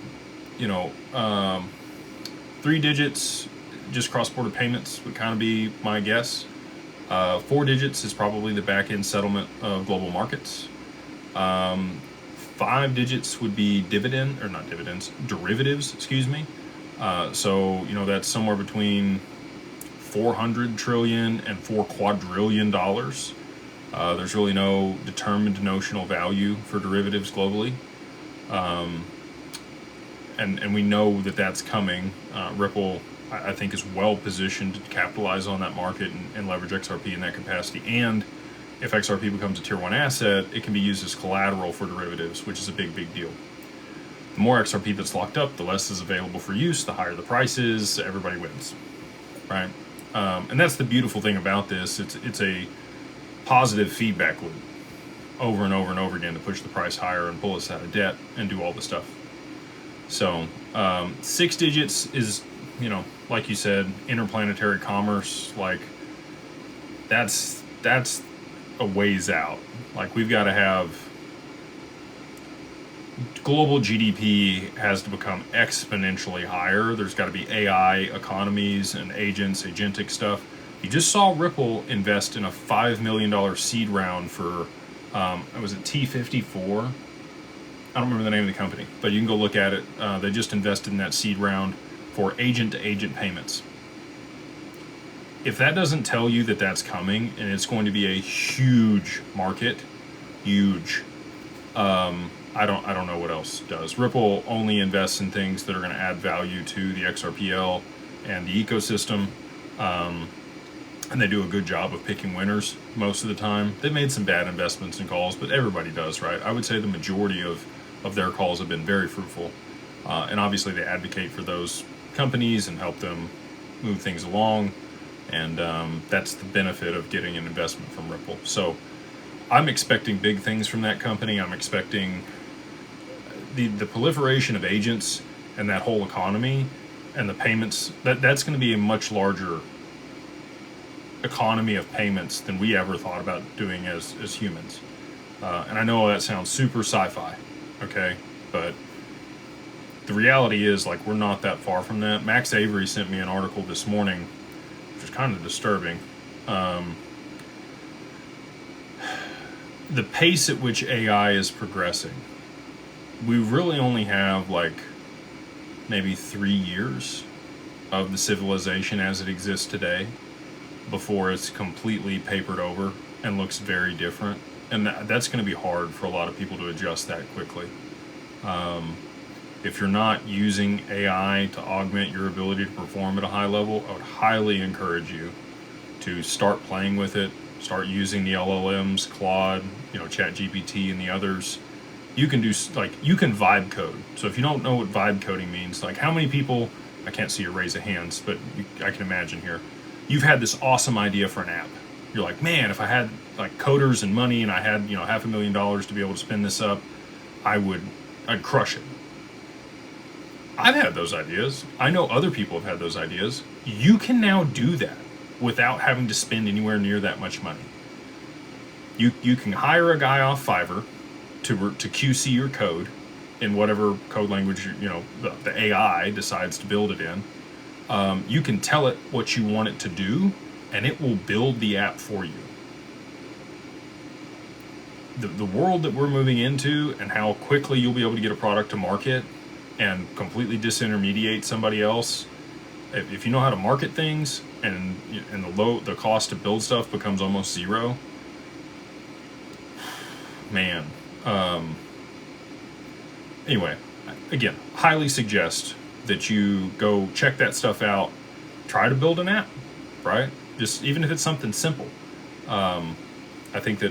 Speaker 1: 3 digits, just cross-border payments would kind of be my guess. 4 digits is probably the back-end settlement of global markets. 5 digits would be derivatives, excuse me. So, that's somewhere between 400 trillion and $4 quadrillion. There's really no determined notional value for derivatives globally. And we know that that's coming. Ripple, I think, is well positioned to capitalize on that market and leverage XRP in that capacity. And if XRP becomes a tier 1 asset, it can be used as collateral for derivatives, which is a big, big deal. The more XRP that's locked up, the less is available for use, the higher the price is, everybody wins, right? And that's the beautiful thing about this. It's a positive feedback loop over and over and over again to push the price higher and pull us out of debt and do all the stuff. So 6 digits is, like you said, interplanetary commerce. Like that's a ways out. Like we've got to have global GDP has to become exponentially higher. There's got to be AI economies and agentic stuff. You just saw Ripple invest in a $5 million seed round for, was it T54? I don't remember the name of the company, but you can go look at it. They just invested in that seed round for agent-to-agent payments. If that doesn't tell you that that's coming and it's going to be a huge market, huge, I don't know what else does. Ripple only invests in things that are going to add value to the XRPL and the ecosystem, and they do a good job of picking winners most of the time. They've made some bad investments and calls, but everybody does, right? I would say the majority of their calls have been very fruitful, and obviously they advocate for those companies and help them move things along, and that's the benefit of getting an investment from Ripple. So I'm expecting big things from that company. I'm expecting the proliferation of agents and that whole economy and the payments, that's going to be a much larger economy of payments than we ever thought about doing as humans. And I know that sounds super sci-fi, okay? But the reality is, like, we're not that far from that. Max Avery sent me an article this morning, which was kind of disturbing. The pace at which AI is progressing, we really only have like maybe 3 years of the civilization as it exists today before it's completely papered over and looks very different. And that's going to be hard for a lot of people to adjust that quickly. If you're not using AI to augment your ability to perform at a high level, I would highly encourage you to start playing with it. Start using the LLMs, Claude, ChatGPT and the others. You can do, you can vibe code. So if you don't know what vibe coding means, like how many people, I can't see a raise of hands, but I can imagine here, you've had this awesome idea for an app. You're like, man, if I had like coders and money and I had, $500,000 to be able to spin this up, I'd crush it. I've had those ideas. I know other people have had those ideas. You can now do that without having to spend anywhere near that much money. You can hire a guy off Fiverr to QC your code in whatever code language the AI decides to build it in. You can tell it what you want it to do, and it will build the app for you. The world that we're moving into and how quickly you'll be able to get a product to market and completely disintermediate somebody else if you know how to market things, and the cost to build stuff becomes almost zero, man. Anyway, again, highly suggest that you go check that stuff out. Try to build an app, right? Just even if it's something simple. I think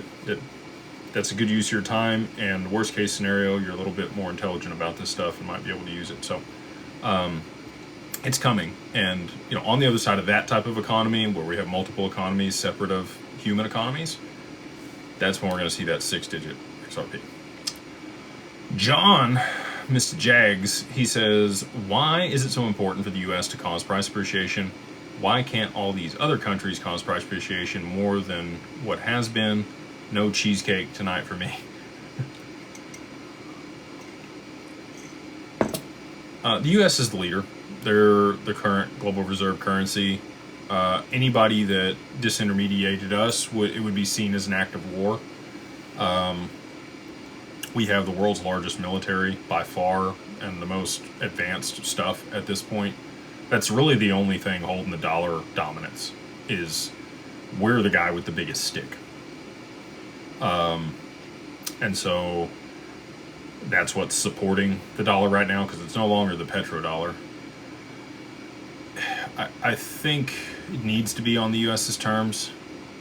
Speaker 1: that's a good use of your time, and worst case scenario, you're a little bit more intelligent about this stuff and might be able to use it. So it's coming. And on the other side of that type of economy, where we have multiple economies separate of human economies, that's when we're going to see that 6-digit XRP. John, Mr. Jags, he says, why is it so important for the U.S. to cause price appreciation? Why can't all these other countries cause price appreciation more than what has been? No cheesecake tonight for me. The U.S. is the leader. They're the current global reserve currency. Anybody that disintermediated us, it would be seen as an act of war. We have the world's largest military by far, and the most advanced stuff at this point. That's really the only thing holding the dollar dominance, is we're the guy with the biggest stick. And so that's what's supporting the dollar right now, because it's no longer the petrodollar. I think it needs to be on the U.S.'s terms.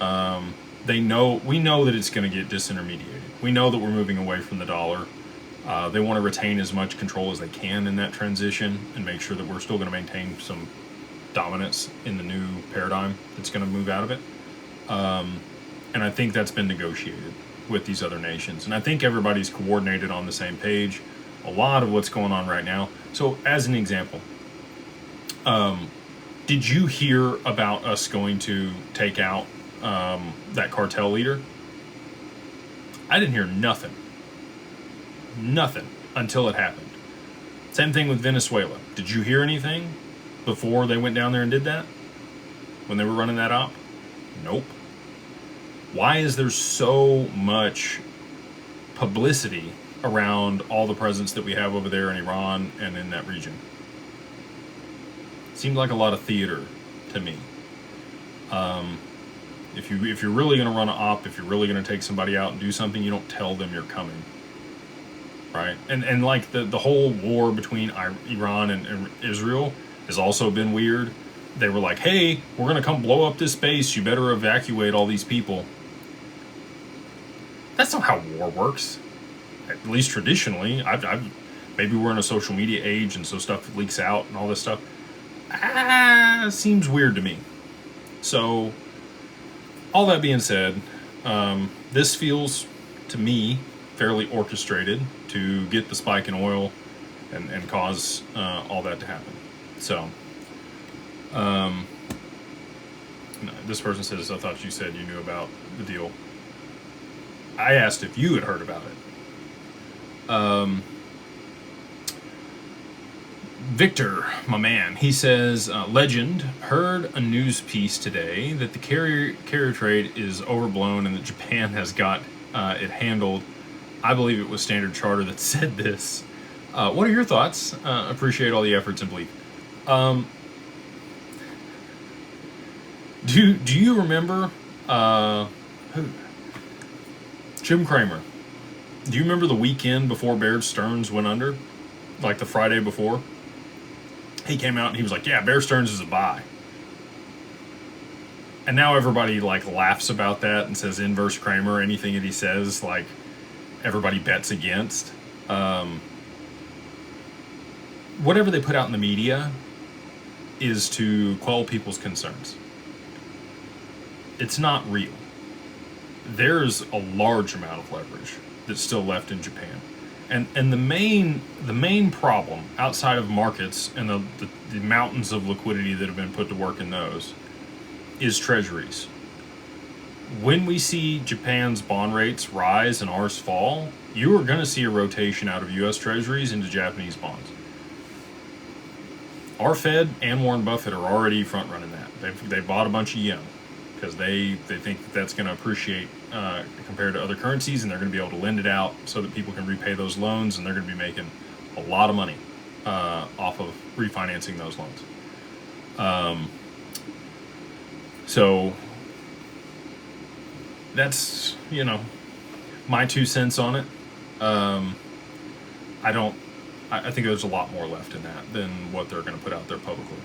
Speaker 1: We know that it's going to get disintermediated. We know that we're moving away from the dollar. They want to retain as much control as they can in that transition and make sure that we're still going to maintain some dominance in the new paradigm that's going to move out of it. And I think that's been negotiated with these other nations. And I think everybody's coordinated on the same page. A lot of what's going on right now. So as an example, did you hear about us going to take out that cartel leader? I didn't hear nothing until it happened. Same thing with Venezuela. Did you hear anything before they went down there and did that? When they were running that op? Nope. Why is there so much publicity around all the presence that we have over there in Iran and in that region? Seemed like a lot of theater to me. If you're really going to run an op, if you're really going to take somebody out and do something, you don't tell them you're coming, right? And like the whole war between Iran and Israel has also been weird. They were like, hey, we're going to come blow up this base. You better evacuate all these people. That's not how war works. At least traditionally. Maybe we're in a social media age, and so stuff leaks out and all this stuff. Seems weird to me. So, all that being said, this feels, to me, fairly orchestrated to get the spike in oil and cause all that to happen. So, this person says, I thought you said you knew about the deal. I asked if you had heard about it. Victor, my man, he says, legend, heard a news piece today that the carrier trade is overblown and that Japan has got it handled. I believe it was Standard Chartered that said this. What are your thoughts? Appreciate all the efforts and belief. Do you remember who? Jim Cramer. Do you remember the weekend before Bear Stearns went under? Like the Friday before? He came out and he was like, yeah, Bear Stearns is a buy. And now everybody like laughs about that and says inverse Cramer. Anything that he says, like, everybody bets against. Whatever they put out in the media is to quell people's concerns. It's not real. There's a large amount of leverage that's still left in Japan. And the main problem outside of markets and the mountains of liquidity that have been put to work in those is treasuries. When we see Japan's bond rates rise and ours fall, you are going to see a rotation out of U.S. treasuries into Japanese bonds. Our Fed and Warren Buffett are already front running that. They've bought a bunch of yen because they think that that's going to appreciate compared to other currencies, and they're going to be able to lend it out so that people can repay those loans, and they're going to be making a lot of money off of refinancing those loans. So that's, my 2 cents on it. I don't. I think there's a lot more left in that than what they're going to put out there publicly.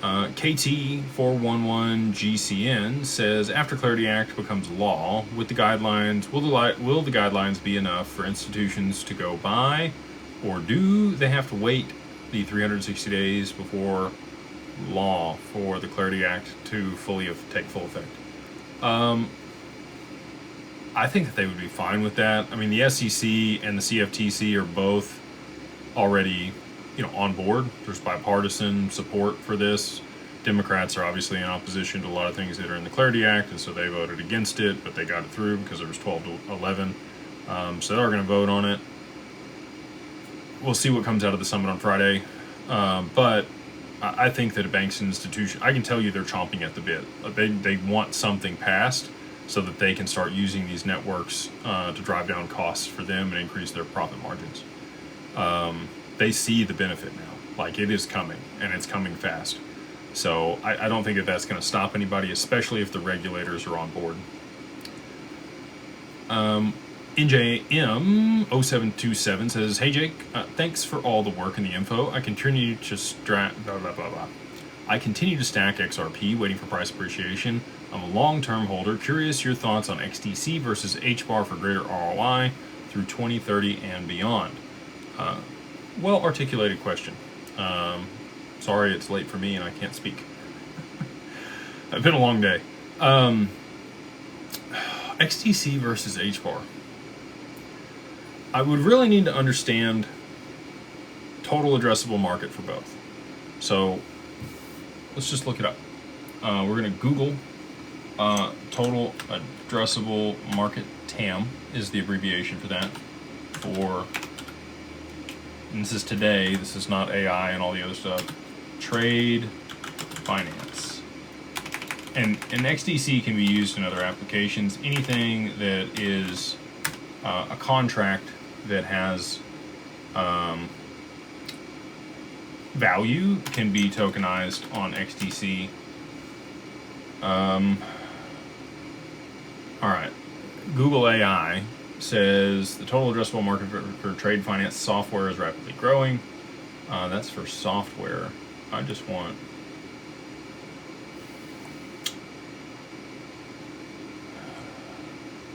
Speaker 1: KT411GCN says, after Clarity Act becomes law, with the guidelines, will the guidelines be enough for institutions to go by, or do they have to wait the 360 days before law for the Clarity Act to take full effect? I think that they would be fine with that. I mean, the SEC and the CFTC are both already, on board. There's bipartisan support for this. Democrats are obviously in opposition to a lot of things that are in the Clarity Act, and so they voted against it, but they got it through because there was 12 to 11. So they're going to vote on it. We'll see what comes out of the summit on Friday. But I think that a bank's institution, I can tell you they're chomping at the bit. They want something passed so that they can start using these networks to drive down costs for them and increase their profit margins. They see the benefit now. Like, it is coming, and it's coming fast. So I don't think that that's going to stop anybody, especially if the regulators are on board. NJM0727 says, hey Jake, thanks for all the work and the info. I continue to stack XRP, waiting for price appreciation. I'm a long-term holder. Curious your thoughts on XTC versus HBAR for greater ROI through 2030 and beyond. Well-articulated question. Sorry it's late for me and I can't speak. It's been a long day. XTC versus HBAR. I would really need to understand total addressable market for both. So let's just look it up. We're going to Google total addressable market. TAM is the abbreviation for that. And this is today, this is not AI and all the other stuff. Trade finance. And XDC can be used in other applications. Anything that is a contract that has value can be tokenized on XDC. All right. Google AI says the total addressable market for trade finance software is rapidly growing. That's for software. I just want...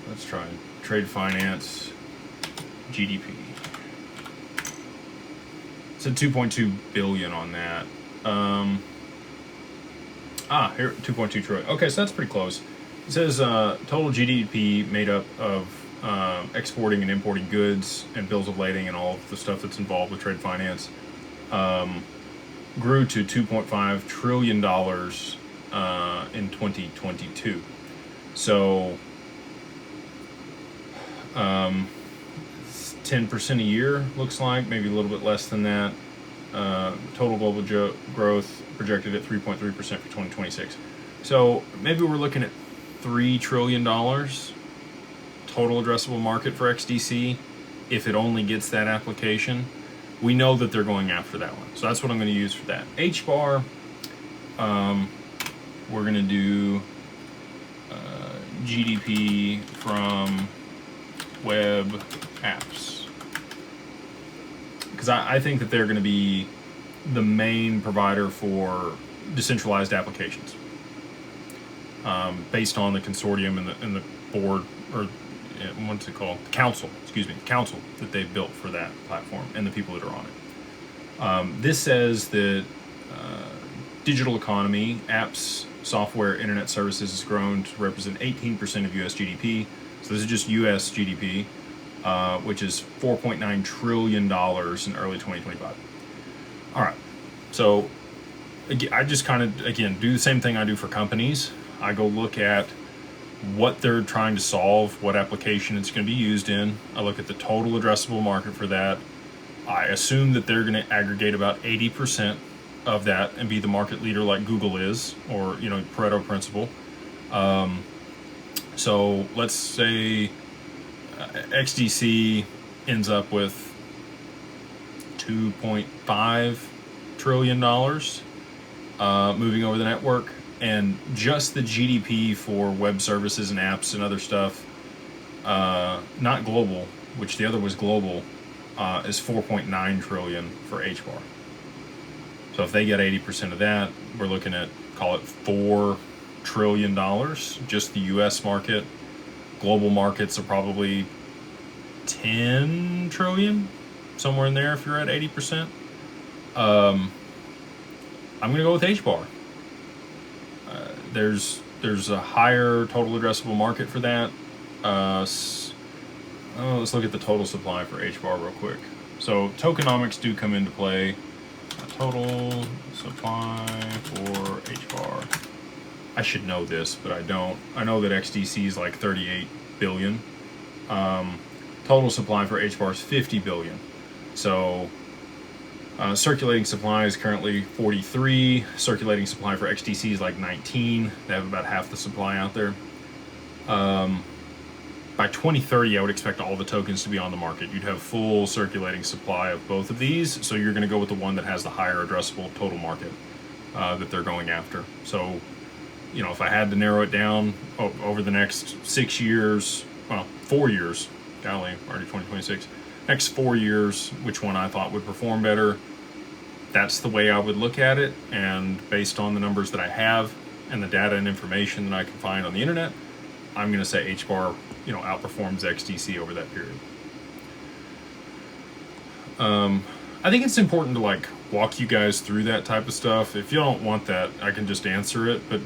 Speaker 1: Let's try trade finance GDP. It's at 2.2 billion on that. Here, 2.2 trillion. Okay, so that's pretty close. It says total GDP made up of exporting and importing goods and bills of lading and all of the stuff that's involved with trade finance grew to $2.5 trillion in 2022. So 10% a year looks like, maybe a little bit less than that. Total global growth projected at 3.3% for 2026. So maybe we're looking at $3 trillion total addressable market for XDC if it only gets that application. We know that they're going after that one. So that's what I'm going to use for that. HBAR, we're going to do GDP from web apps. Because I think that they're going to be the main provider for decentralized applications. Based on the consortium and the board, or what's it called? The council that they've built for that platform and the people that are on it. This says that digital economy, apps, software, internet services has grown to represent 18% of U.S. GDP. So this is just U.S. GDP, which is $4.9 trillion in early 2025. All right. So I just kind of, again, do the same thing I do for companies. I go look at what they're trying to solve, what application it's going to be used in. I look at the total addressable market for that. I assume that they're going to aggregate about 80% of that and be the market leader like Google is, or, Pareto principle. So let's say XDC ends up with $2.5 trillion moving over the network, and just the GDP for web services and apps and other stuff, not global, which the other was global, is 4.9 trillion for HBAR. So if they get 80% of that, we're looking at, call it $4 trillion, just the US market. Global markets are probably 10 trillion, somewhere in there if you're at 80%. I'm going to go with HBAR. There's a higher total addressable market for that. Let's look at the total supply for HBAR real quick. So tokenomics do come into play. Total supply for HBAR. I should know this, but I don't. I know that XDC is like 38 billion. Total supply for HBAR is 50 billion. So circulating supply is currently 43. Circulating supply for XDC is like 19. They have about half the supply out there. By 2030, I would expect all the tokens to be on the market. You'd have full circulating supply of both of these, so you're going to go with the one that has the higher addressable total market that they're going after. So, you know, if I had to narrow it down over the next 6 years, well, 4 years, golly, already 2026, next 4 years, which one I thought would perform better, that's the way I would look at it. And based on the numbers that I have and the data and information that I can find on the internet, I'm going to say HBAR, you know, outperforms XDC over that period. I think it's important to like walk you guys through that type of stuff. If you don't want that, I can just answer it. But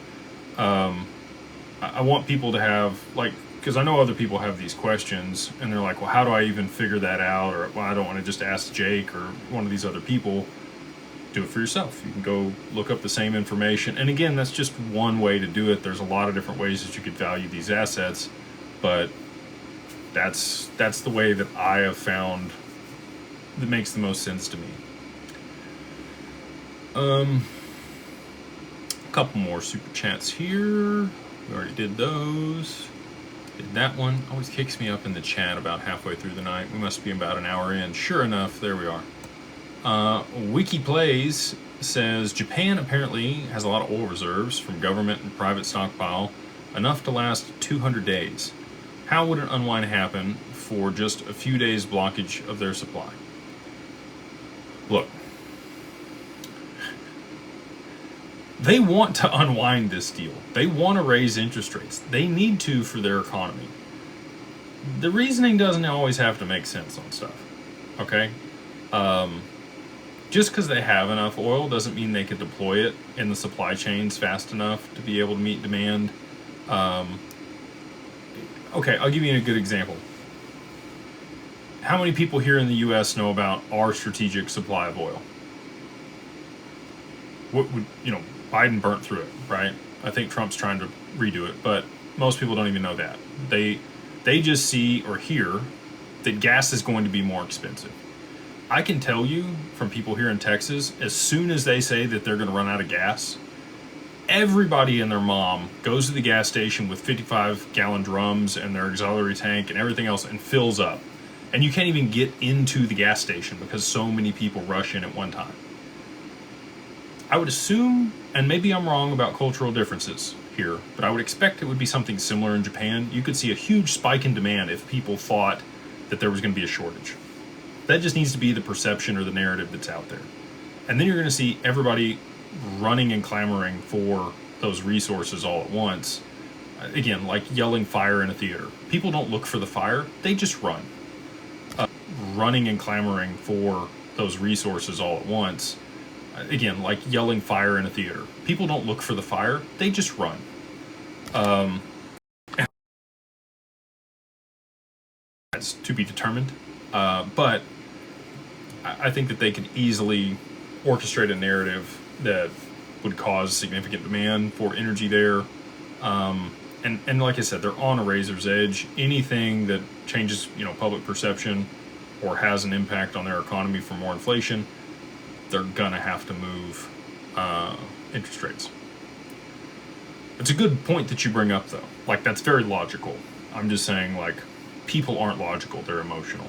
Speaker 1: I want people to have like, because I know other people have these questions and they're like, well, how do I even figure that out? Or, well, I don't want to just ask Jake or one of these other people. Do it for yourself. You can go look up the same information. And again, that's just one way to do it. There's a lot of different ways that you could value these assets, but that's the way that I have found that makes the most sense to me. A couple more super chats here. We already did those. Did that one. Always kicks me up in the chat about halfway through the night. We must be about an hour in. Sure enough, there we are. Wiki Plays says Japan apparently has a lot of oil reserves from government and private stockpile, enough to last 200 days. How would an unwind happen for just a few days blockage of their supply? Look, they want to unwind this deal. They want to raise interest rates. They need to for their economy. The reasoning doesn't always have to make sense on stuff, okay? Just because they have enough oil doesn't mean they could deploy it in the supply chains fast enough to be able to meet demand. Okay, I'll give you a good example. How many people here in the U.S. know about our strategic supply of oil? What would, you know, Biden burnt through it, right? I think Trump's trying to redo it, but most people don't even know that. They just see or hear that gas is going to be more expensive. I can tell you from people here in Texas, as soon as they say that they're going to run out of gas, everybody and their mom goes to the gas station with 55-gallon drums and their auxiliary tank and everything else and fills up. And you can't even get into the gas station because so many people rush in at one time. I would assume, and maybe I'm wrong about cultural differences here, but I would expect it would be something similar in Japan. You could see a huge spike in demand if people thought that there was going to be a shortage. That just needs to be the perception or the narrative that's out there. And then you're going to see everybody running and clamoring for those resources all at once. Again, like yelling fire in a theater. People don't look for the fire, they just run. Running and clamoring for those resources all at once. Again, like yelling fire in a theater. People don't look for the fire, they just run. That's to be determined. But I think that they could easily orchestrate a narrative that would cause significant demand for energy there. And like I said, they're on a razor's edge. Anything that changes, you know, public perception or has an impact on their economy for more inflation, they're gonna have to move interest rates. It's a good point that you bring up, though. Like, that's very logical. I'm just saying, like, people aren't logical, they're emotional.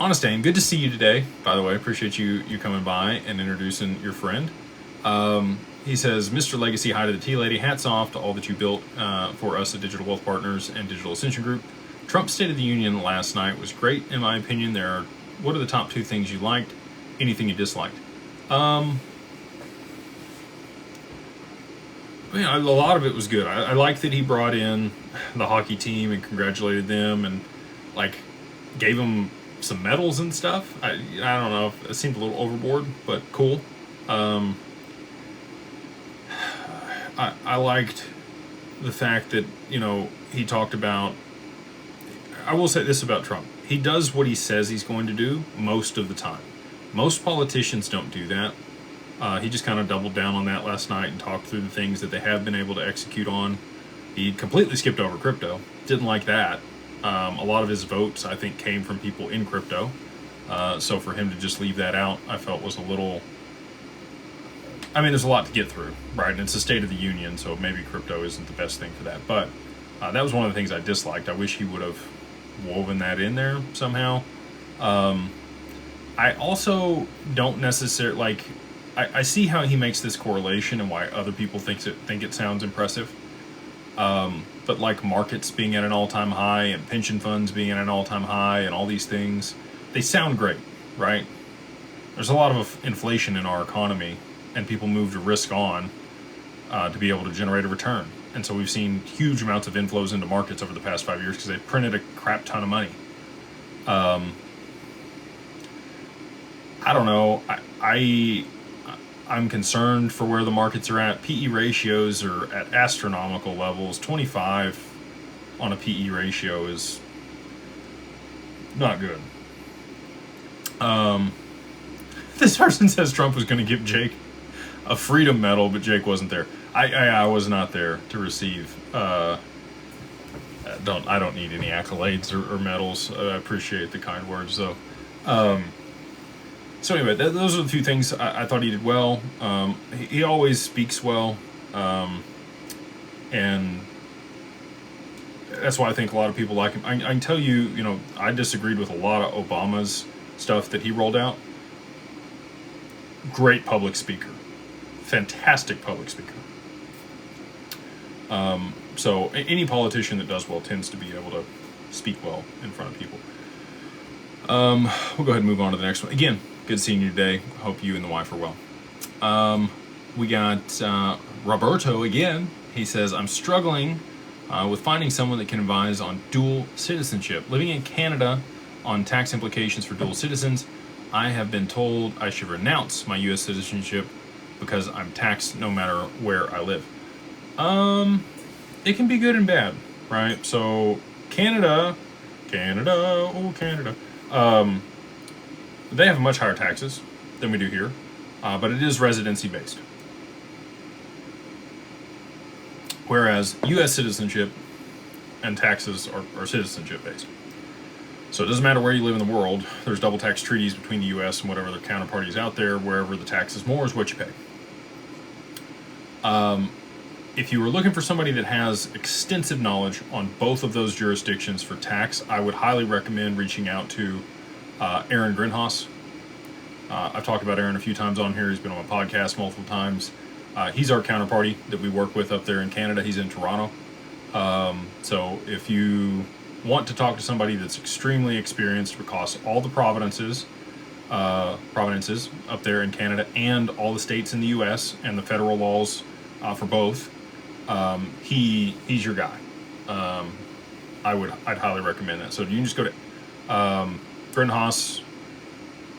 Speaker 1: Honest Aim, good to see you today. By the way, appreciate you coming by and introducing your friend. He says, Mr. Legacy, hi to the Tea Lady. Hats off to all that you built for us at Digital Wealth Partners and Digital Ascension Group. Trump's State of the Union last night was great, in my opinion. What are the top 2 things you liked? Anything you disliked? A lot of it was good. I like that he brought in the hockey team and congratulated them and like gave them some medals and stuff. I don't know. It seemed a little overboard, but cool. I liked the fact that, he talked about, I will say this about Trump. He does what he says he's going to do most of the time. Most politicians don't do that. He just kind of doubled down on that last night and talked through the things that they have been able to execute on. He completely skipped over crypto. Didn't like that. A lot of his votes, I think, came from people in crypto. So for him to just leave that out, I felt was a little... there's a lot to get through, right? And it's the State of the Union, so maybe crypto isn't the best thing for that. But that was one of the things I disliked. I wish he would have woven that in there somehow. I also don't necessarily... I see how he makes this correlation and why other people think it sounds impressive. But like markets being at an all-time high and pension funds being at an all-time high and all these things, they sound great, right? There's a lot of inflation in our economy, and people move to risk on to be able to generate a return. And so we've seen huge amounts of inflows into markets over the past 5 years because they printed a crap ton of money. I don't know. I'm concerned for where the markets are at. PE ratios are at astronomical levels. 25 on a PE ratio is not good. This person says Trump was going to give Jake a freedom medal, but Jake wasn't there. I was not there to receive. I don't need any accolades or medals. I appreciate the kind words, though. So anyway, those are the few things I thought he did well. He always speaks well, and that's why I think a lot of people like him. I can tell you, I disagreed with a lot of Obama's stuff that he rolled out. Great public speaker. Fantastic public speaker. So any politician that does well tends to be able to speak well in front of people. We'll go ahead and move on to the next one. Again, good seeing you today. Hope you and the wife are well. We got Roberto again. He says, I'm struggling with finding someone that can advise on dual citizenship. Living in Canada on tax implications for dual citizens, I have been told I should renounce my U.S. citizenship because I'm taxed no matter where I live. It can be good and bad, right? So Canada, oh Canada. They have much higher taxes than we do here, but it is residency based. Whereas U.S. citizenship and taxes are citizenship based. So it doesn't matter where you live in the world, there's double tax treaties between the U.S. and whatever the counterparties out there, wherever the tax is more is what you pay. If you were looking for somebody that has extensive knowledge on both of those jurisdictions for tax, I would highly recommend reaching out to Aaron Grinhaus. I've talked about Aaron a few times on here. He's been on my podcast multiple times. He's our counterparty that we work with up there in Canada. He's in Toronto. So if you want to talk to somebody that's extremely experienced across all the provinces up there in Canada and all the states in the U.S. and the federal laws for both, he's your guy. I'd highly recommend that. So you can just go to Grinhaus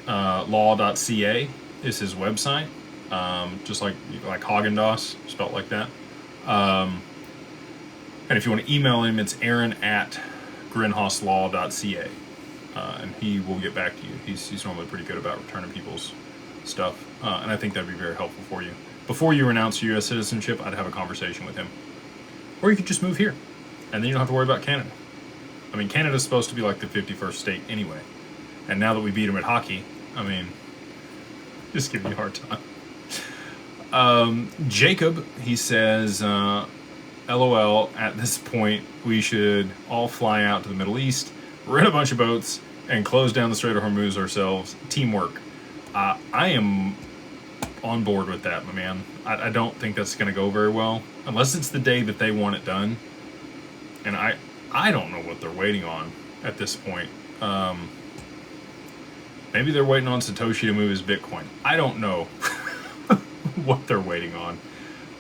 Speaker 1: law.ca is his website, just like Haagen-Dazs, spelled like that. And if you want to email him, it's aaron@grinhauslaw.ca, and he will get back to you. He's normally pretty good about returning people's stuff, and I think that'd be very helpful for you. Before you renounce your U.S. citizenship, I'd have a conversation with him. Or you could just move here, and then you don't have to worry about Canada. I mean, Canada's supposed to be like the 51st state anyway. And now that we beat them at hockey, just give me a hard time. Jacob, he says, LOL, at this point, we should all fly out to the Middle East, rent a bunch of boats, and close down the Strait of Hormuz ourselves. Teamwork. I am on board with that, my man. I don't think that's going to go very well unless it's the day that they want it done. And I don't know what they're waiting on at this point. Maybe they're waiting on Satoshi to move his Bitcoin. I don't know what they're waiting on.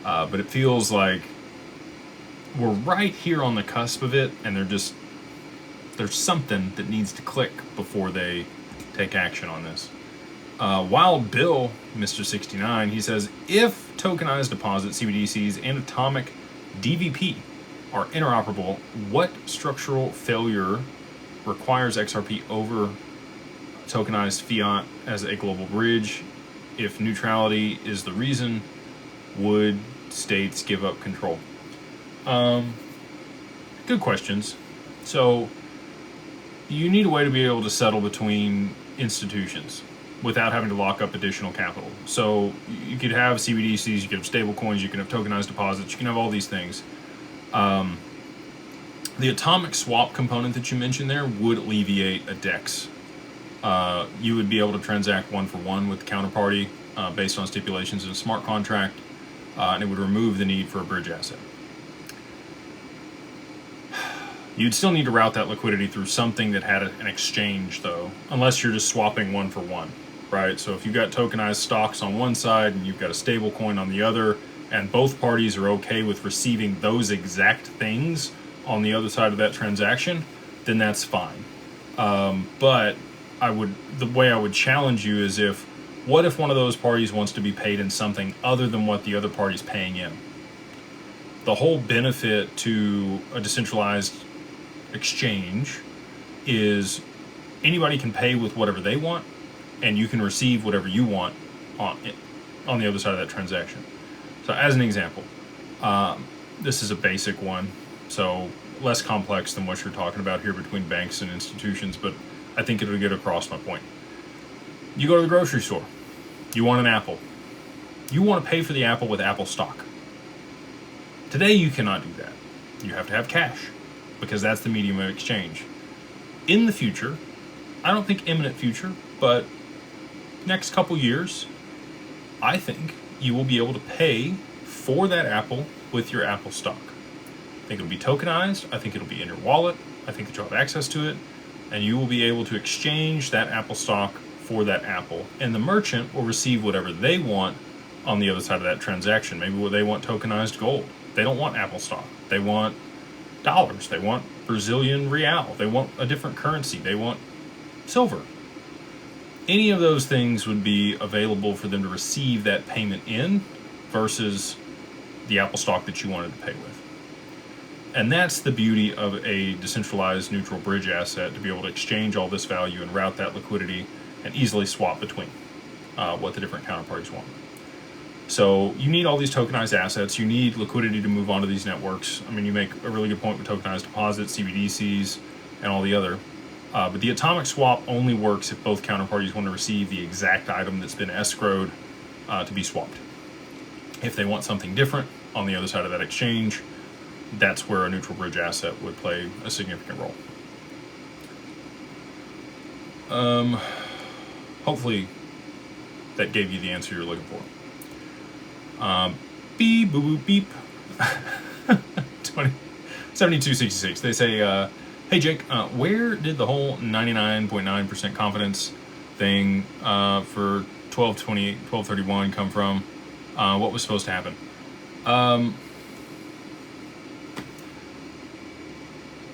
Speaker 1: But it feels like we're right here on the cusp of it, and there's something that needs to click before they take action on this. Wild Bill, Mr. 69, he says, if tokenized deposit CBDCs and atomic DVP are interoperable, what structural failure requires XRP over tokenized fiat as a global bridge? If neutrality is the reason, would states give up control? Good questions. So you need a way to be able to settle between institutions without having to lock up additional capital. So you could have CBDCs, you could have stable coins, you can have tokenized deposits, you can have all these things. The atomic swap component that you mentioned there would alleviate a DEX. You would be able to transact one for one with the counterparty based on stipulations in a smart contract, and it would remove the need for a bridge asset. You'd still need to route that liquidity through something that had an exchange, though, unless you're just swapping one for one, right? So if you've got tokenized stocks on one side and you've got a stable coin on the other, and both parties are okay with receiving those exact things on the other side of that transaction, then that's fine. But the way I would challenge you is what if one of those parties wants to be paid in something other than what the other party's paying in? The whole benefit to a decentralized exchange is anybody can pay with whatever they want, and you can receive whatever you want on the other side of that transaction. So as an example, this is a basic one, so less complex than what you're talking about here between banks and institutions, but I think it'll get across my point. You go to the grocery store, you want an apple. You want to pay for the apple with Apple stock. Today you cannot do that. You have to have cash, because that's the medium of exchange. In the future, I don't think imminent future, but next couple years, I think you will be able to pay for that apple with your Apple stock. I think it'll be tokenized. I think it'll be in your wallet. I think that you'll have access to it, and you will be able to exchange that Apple stock for that apple. And the merchant will receive whatever they want on the other side of that transaction. Maybe they want tokenized gold. They don't want Apple stock. They want dollars. They want Brazilian real. They want a different currency. They want silver. Any of those things would be available for them to receive that payment in versus the Apple stock that you wanted to pay with. And that's the beauty of a decentralized neutral bridge asset, to be able to exchange all this value and route that liquidity and easily swap between what the different counterparties want. So you need all these tokenized assets. You need liquidity to move onto these networks. I mean, you make a really good point with tokenized deposits, CBDCs, and all the other. But the atomic swap only works if both counterparties want to receive the exact item that's been escrowed to be swapped. If they want something different on the other side of that exchange, that's where a neutral bridge asset would play a significant role. Hopefully that gave you the answer you're looking for. Beep, boop, boop, beep. 7266. They say, hey Jake, where did the whole 99.9% confidence thing for 12/28/12/31 come from? What was supposed to happen?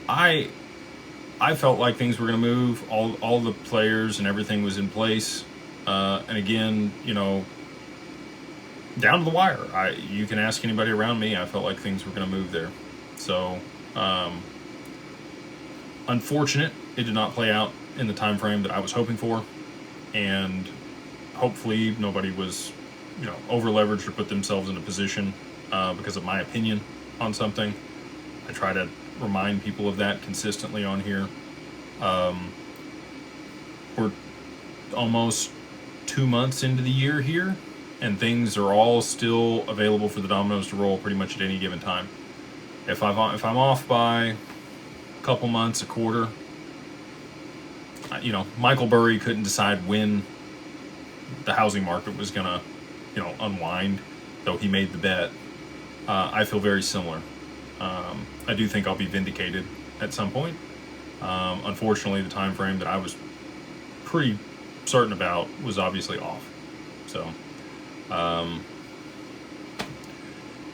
Speaker 1: I felt like things were going to move. All the players and everything was in place. And again, you know, down to the wire. You can ask anybody around me. I felt like things were going to move there. So, unfortunate it did not play out in the time frame that I was hoping for, and hopefully nobody was, you know, over leveraged or put themselves in a position because of my opinion on something. I try to remind people of that consistently on here. We're almost 2 months into the year here, and things are all still available for the dominoes to roll pretty much at any given time. If I'm off by a couple months, a quarter, You know, Michael Burry couldn't decide when the housing market was going to, you know, unwind, though he made the bet. I feel very similar. I do think I'll be vindicated at some point. Unfortunately, the time frame that I was pretty certain about was obviously off. So, can't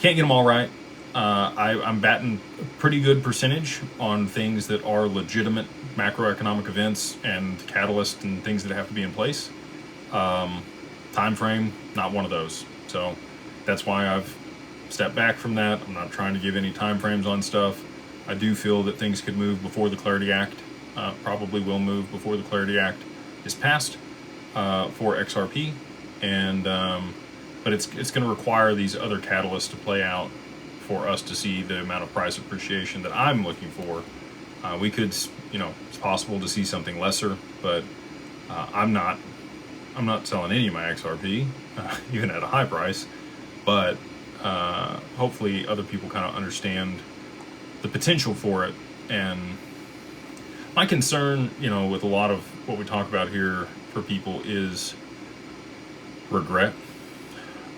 Speaker 1: get them all right. I'm batting a pretty good percentage on things that are legitimate macroeconomic events and catalysts and things that have to be in place. Time frame, not one of those. So that's why I've stepped back from that. I'm not trying to give any time frames on stuff. I do feel that things could move before the Clarity Act. Probably will move before the Clarity Act is passed for XRP, and but it's going to require these other catalysts to play out for us to see the amount of price appreciation that I'm looking for. We could, you know, it's possible to see something lesser, but I'm not selling any of my XRP, even at a high price. But hopefully other people kind of understand the potential for it. And my concern, you know, with a lot of what we talk about here for people is regret.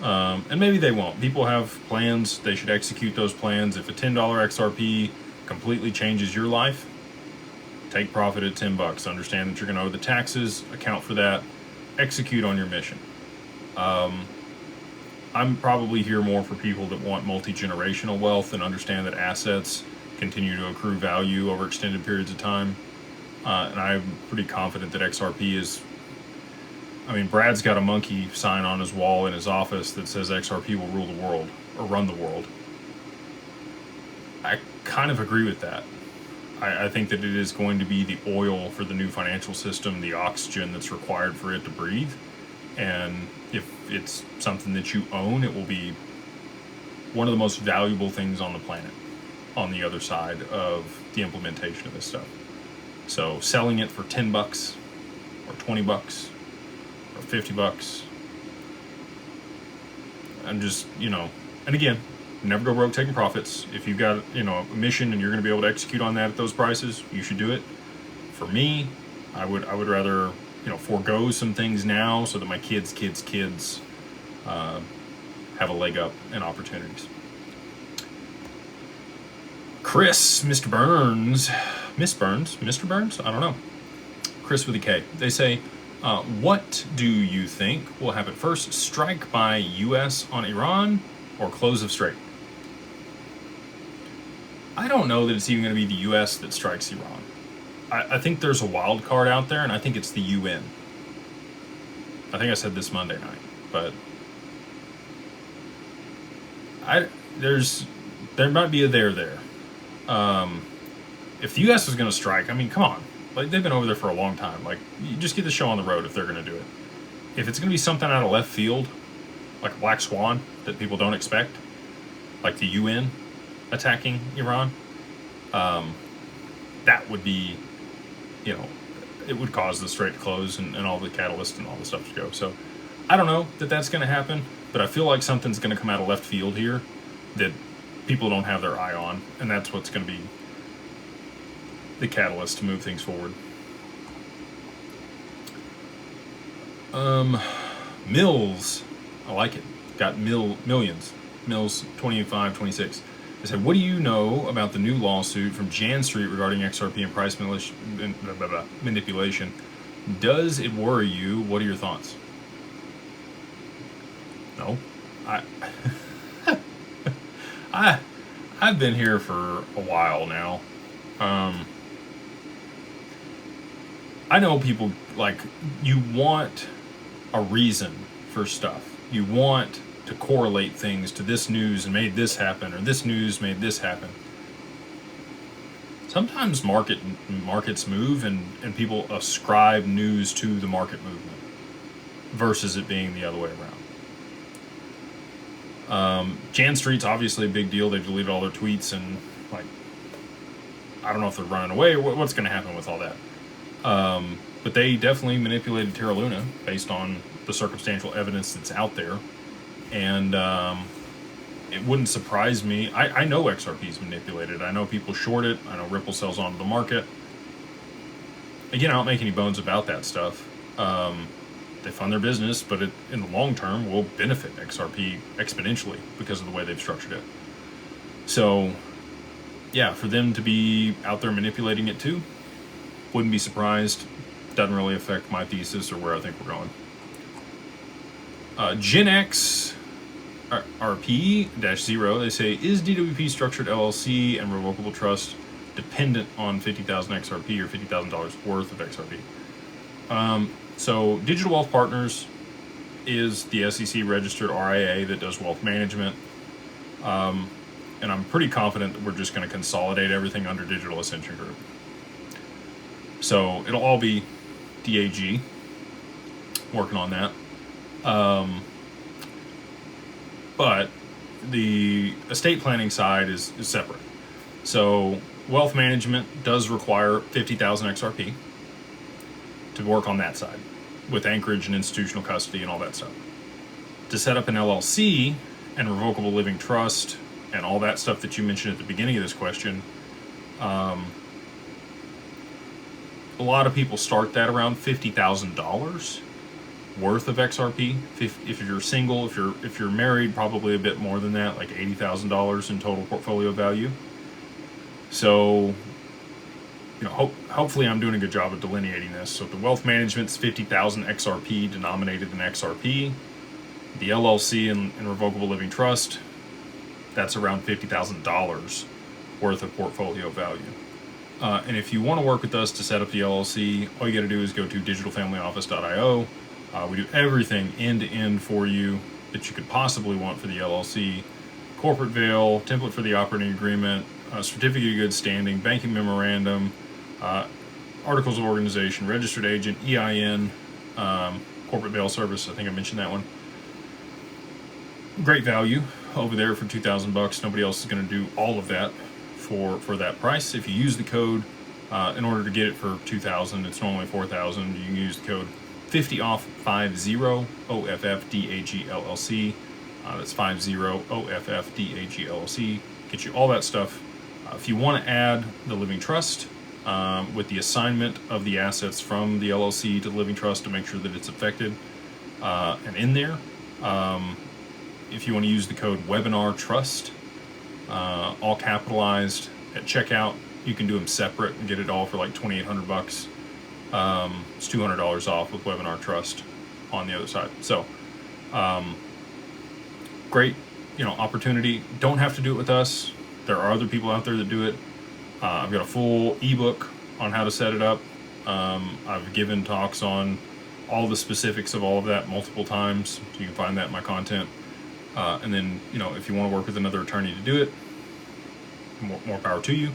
Speaker 1: And maybe they won't. People have plans. They should execute those plans. If a $10 XRP completely changes your life, take profit at $10. Understand that you're going to owe the taxes. Account for that. Execute on your mission. I'm probably here more for people that want multi-generational wealth and understand that assets continue to accrue value over extended periods of time. And I'm pretty confident that XRP is... I mean, Brad's got a monkey sign on his wall in his office that says XRP will rule the world, or run the world. I kind of agree with that. I think that it is going to be the oil for the new financial system, the oxygen that's required for it to breathe. And if it's something that you own, it will be one of the most valuable things on the planet on the other side of the implementation of this stuff. So selling it for $10 or $20 or $50, I'm just, you know, and again, never go broke taking profits. If you've got, you know, a mission and you're going to be able to execute on that at those prices, you should do it. For me, I would rather, you know, forego some things now so that my kids have a leg up in opportunities. Chris, Mr. Burns, Mr. Burns, I don't know. Chris with a K. They say, what do you think will happen first? Strike by U.S. on Iran or close of strait? I don't know that it's even going to be the U.S. that strikes Iran. I think there's a wild card out there, and I think it's the UN. I think I said this Monday night, but there might be a there. If the U.S. is going to strike, I mean, come on. Like, they've been over there for a long time. Like, you just get the show on the road if they're going to do it. If it's going to be something out of left field, like a black swan that people don't expect, like the UN attacking Iran, that would be, you know, it would cause the strait to close and all the catalysts and all the stuff to go. So I don't know that that's going to happen, but I feel like something's going to come out of left field here that people don't have their eye on, and that's what's going to be the catalyst to move things forward. Mills, I like it. Got millions. Mills 25, 26. They said, what do you know about the new lawsuit from Jan Street regarding XRP and price manipulation? Does it worry you? What are your thoughts? No. I've been here for a while now. I know people, like, you want a reason for stuff. You want to correlate things to this news and made this happen, or this news made this happen. Sometimes markets move and people ascribe news to the market movement versus it being the other way around. Jan Street's obviously a big deal. They've deleted all their tweets, and, like, I don't know if they're running away or what's going to happen with all that. But they definitely manipulated Terra Luna based on the circumstantial evidence that's out there. And it wouldn't surprise me. I know XRP is manipulated. I know people short it. I know Ripple sells onto the market. again, I don't make any bones about that stuff. They fund their business, but it, in the long term, will benefit XRP exponentially because of the way they've structured it. So, yeah, for them to be out there manipulating it too, wouldn't be surprised. Doesn't really affect my thesis or where I think we're going. Gen X RP-0, they say, is DWP structured LLC and revocable trust dependent on 50,000 XRP or $50,000 worth of XRP? So Digital Wealth Partners is the SEC registered RIA that does wealth management. And I'm pretty confident that we're just going to consolidate everything under Digital Ascension Group. So it'll all be DAG, working on that. But the estate planning side is separate. So wealth management does require 50,000 XRP to work on that side with anchorage and institutional custody and all that stuff. To set up an LLC and revocable living trust and all that stuff that you mentioned at the beginning of this question, a lot of people start that around $50,000 worth of XRP. If you're single, if you're married, probably a bit more than that, like $80,000 in total portfolio value. So, you know, hopefully I'm doing a good job of delineating this. So the wealth management's 50,000 XRP denominated in XRP. The LLC and revocable living trust, that's around $50,000 worth of portfolio value. And if you want to work with us to set up the LLC, all you got to do is go to digitalfamilyoffice.io. We do everything end-to-end for you that you could possibly want for the LLC. Corporate veil, template for the operating agreement, certificate of good standing, banking memorandum, articles of organization, registered agent, EIN, corporate veil service. I think I mentioned that one. Great value over there for $2,000. Nobody else is going to do all of that for that price. If you use the code, in order to get it for $2,000, it's normally $4,000. You can use the code 50OFF50 OFFDAG LLC. That's 50 OFFDAG LLC. Get you all that stuff. If you want to add the living trust with the assignment of the assets from the LLC to the living trust to make sure that it's affected and in there, if you want to use the code webinar trust, all capitalized at checkout, you can do them separate and get it all for like $2,800. It's $200 off with webinar trust on the other side. So great, opportunity. Don't have to do it with us. There are other people out there that do it. I've got a full ebook on how to set it up. I've given talks on all the specifics of all of that multiple times. So you can find that in my content. And then, if you want to work with another attorney to do it, more power to you.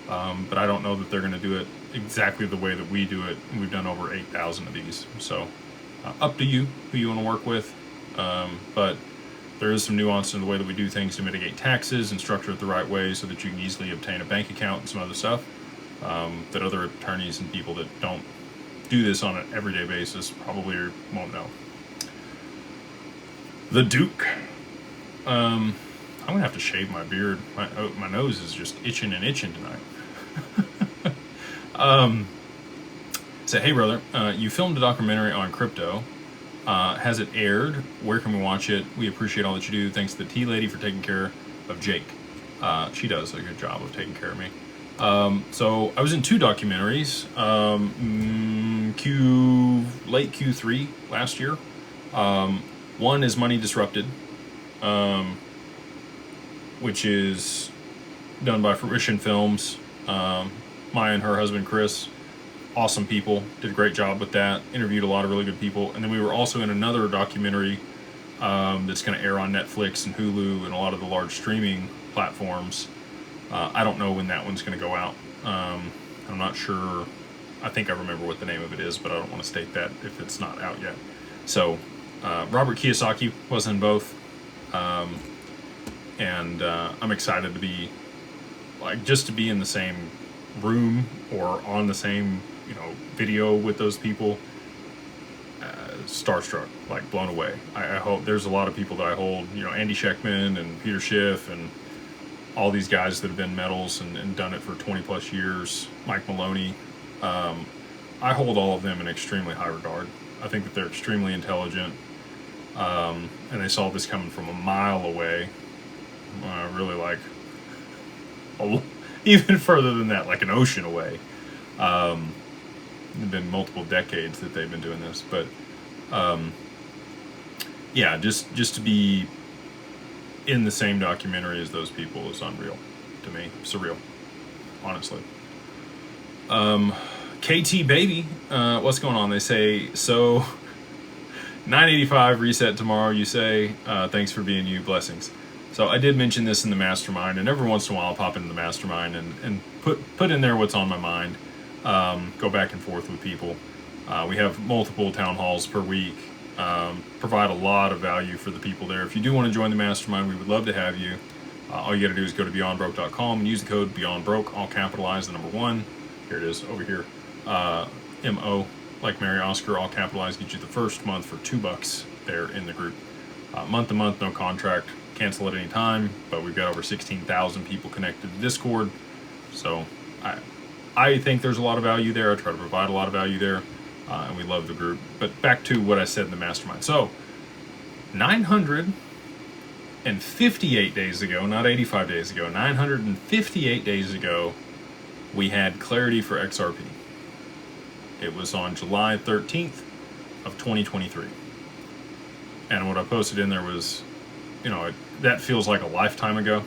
Speaker 1: But I don't know that they're going to do it exactly the way that we do it. We've done over 8,000 of these. So up to you who you want to work with. But there is some nuance in the way that we do things to mitigate taxes and structure it the right way so that you can easily obtain a bank account and some other stuff that other attorneys and people that don't do this on an everyday basis probably won't know. The Duke. I'm gonna have to shave my beard. My nose is just itching and itching tonight. Say, hey brother, you filmed a documentary on crypto. Has it aired? Where can we watch it? We appreciate all that you do. Thanks to the tea lady for taking care of Jake. She does a good job of taking care of me. So I was in 2 documentaries. Late Q3 last year. One is Money Disrupted, which is done by Fruition Films. Maya and her husband Chris, awesome people, did a great job with that, interviewed a lot of really good people. And then we were also in another documentary that's going to air on Netflix and Hulu and a lot of the large streaming platforms. I don't know when that one's going to go out. I'm not sure. I think I remember what the name of it is, but I don't want to state that if it's not out yet. So Robert Kiyosaki was in both. And I'm excited to be, just to be in the same room or on the same, video with those people. Starstruck, blown away. I hope there's a lot of people that I hold, Andy Scheckman and Peter Schiff and all these guys that have been metals and done it for 20 plus years. Mike Maloney. I hold all of them in extremely high regard. I think that they're extremely intelligent, and they saw this coming from a mile away. Really, like even further than that, like an ocean away. It's been multiple decades that they've been doing this, but yeah, just to be in the same documentary as those people is unreal to me, surreal, honestly. KT baby, what's going on? They say so. 985 reset tomorrow. You say thanks for being you. Blessings. So I did mention this in the mastermind, and every once in a while I'll pop into the mastermind and put in there what's on my mind. Go back and forth with people. We have multiple town halls per week. Provide a lot of value for the people there. If you do want to join the mastermind, we would love to have you. All you got to do is go to beyondbroke.com and use the code beyondbroke, all capitalized, the number 1. Here it is over here. MO, like Mary Oscar, all capitalized, get you the first month for $2 there in the group. Month to month, no contract, cancel at any time, but we've got over 16,000 people connected to Discord. So I think there's a lot of value there. I try to provide a lot of value there, and we love the group. But back to what I said in the mastermind. So 958 days ago, not 85 days ago, 958 days ago, we had clarity for XRP. It was on July 13th of 2023. And what I posted in there was, that feels like a lifetime ago